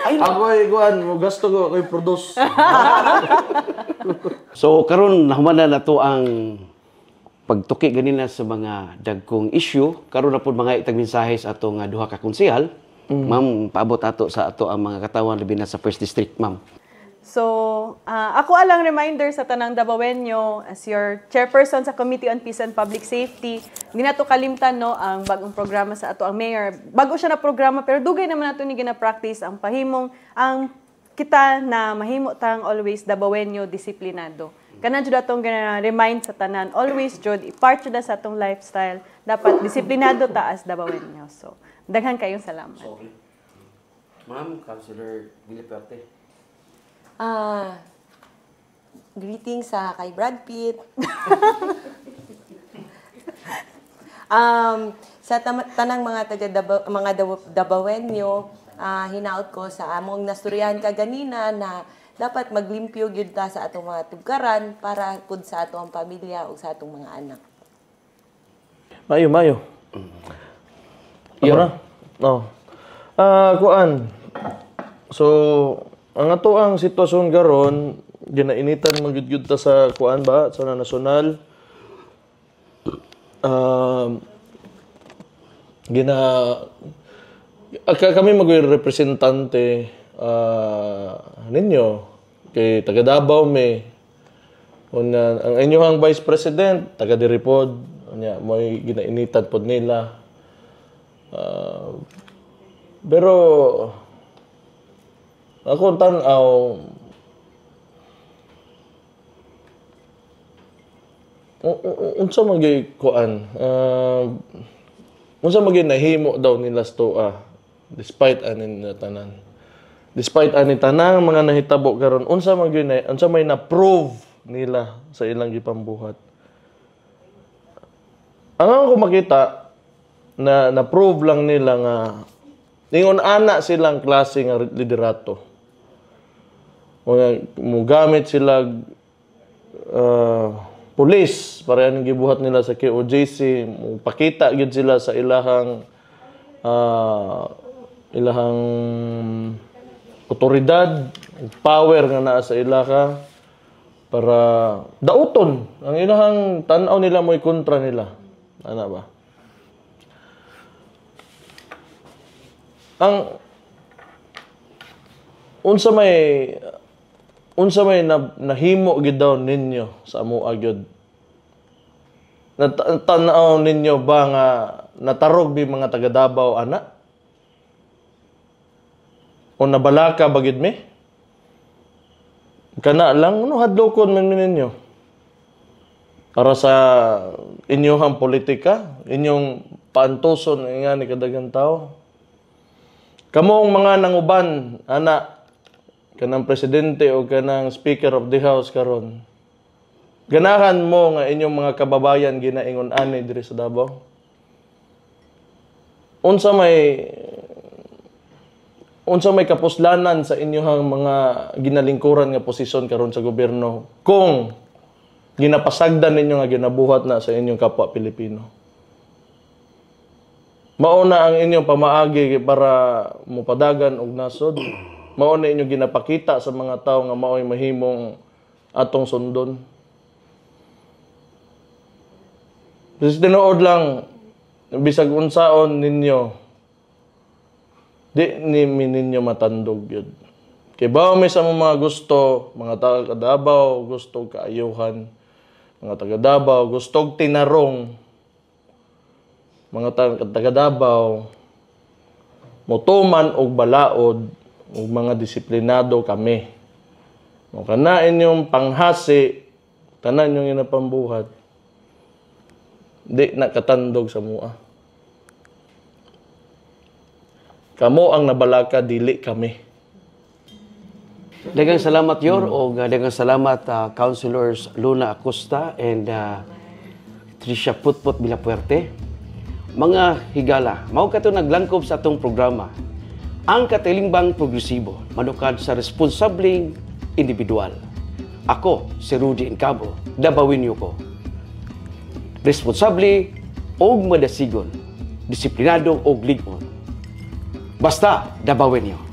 Ako ay gasto ko kay produce. So karon nahuman na to ang pagtuki ganina sa mga dagkong issue, karon na pud mga itag mensahe sa ato nga duha ka konsehal. Ma'am, paabot ato sa ato ang mga katawan labi na sa First District, ma'am. So, ako alang reminder sa tanang Dabawenyo as your chairperson sa Committee on Peace and Public Safety. Hindi na to kalimtan no ang bagong programa sa ato ang mayor. Bago siya na programa pero dugay naman nato ni gina-practice ang pahimong ang kita na mahimo tang always Dabawenyo disiplinado. Kanan jud atong gina-remind sa tanan always jud i-part jud sa atong lifestyle dapat disiplinado ta as Dabawenyo. So, daghan kayong salamat. Sorry. Ma'am, Councilor Villeperte. Greetings sa kay Brad Pitt. Sa tanang mga Dabawenyo, hinaut ko sa among nasturyahan kaganina na dapat maglimpyo gyud ta sa atong mga tugkaran para pud sa atong pamilya ug sa atong mga anak. Mayo. Ano? No. Kuan. So, ang ato ang sitwasyon garon, ginainitan magyud ta sa kuan ba sa nasyonal. Kami magrepresentante ninyo kay taga Davao me. Ang inyong Vice President taga diri pod nya moy ginainitan pod nila. Pero ako tanaw unsa magay kuan unsa magay nahimo daw nila stoa despite anin tanan despite ani tanang mga nahitabo karon unsa may na-prove nila sa ilang gipambuhat Ang ako makita na prove lang nila nga ingon ana silang klase nga liderato. Mo gamit sila police para yan gibuhat nila sa KOJC, mo pakita gyud sila sa ilahang otoridad, power nga naa sa ilaha para dauton ang ilahang tan-aw nila mo'y kontra nila. Ana ba? Ang unsa may nahimo gid daw ninyo sa amoa gyud. Natanaw ninyo ba nga natarog bi mga taga Davao ana? O nabalaka bagid mi? Kana lang no hadlokon man ninyo. Para sa inyong politika, inyong paantoson nga ni kadagang tao. Kamong mga nanguban ana kanang presidente o kanang speaker of the house karon. Ganahan mo nga inyong mga kababayan ginaingon ani diri sa Davao. Unsa may kapuslanan sa inyong mga ginalingkuran nga posisyon karon sa gobyerno kung ginapasagdan ninyo nga ginabuhat na sa inyong kapwa Pilipino. Mauna ang inyong pamaagi para mupadagan og nasod. Mauna inyong ginapakita sa mga tao nga mao'y mahimong atong sundon. Just tinuod lang, bisag unsaon ninyo, di ninyo matandog yun. Kaya ba may sa mga gusto, mga taga Davao, gusto kaayuhan, mga taga Davao, gusto tinarong, mga taga Davao, mutuman o balaod, o mga disiplinado kami. O kana inyong panghasi, tanan yung inapambuhat, di nakatandog sa mua. Kamo ang nabalaka, dili kami. Daghang salamat Yor o daghang salamat Councilors Luna Acosta and Tricia Putput Villapuerte. Mga higala, mao kato naglangkob sa atong programa. Ang Katilimbang Progresibo, manukad sa responsableng individual. Ako, si Rudy Incabo, Davaoenyo ko. Responsable og madasigon, disiplinado og ligon. Basta Davaoenyo.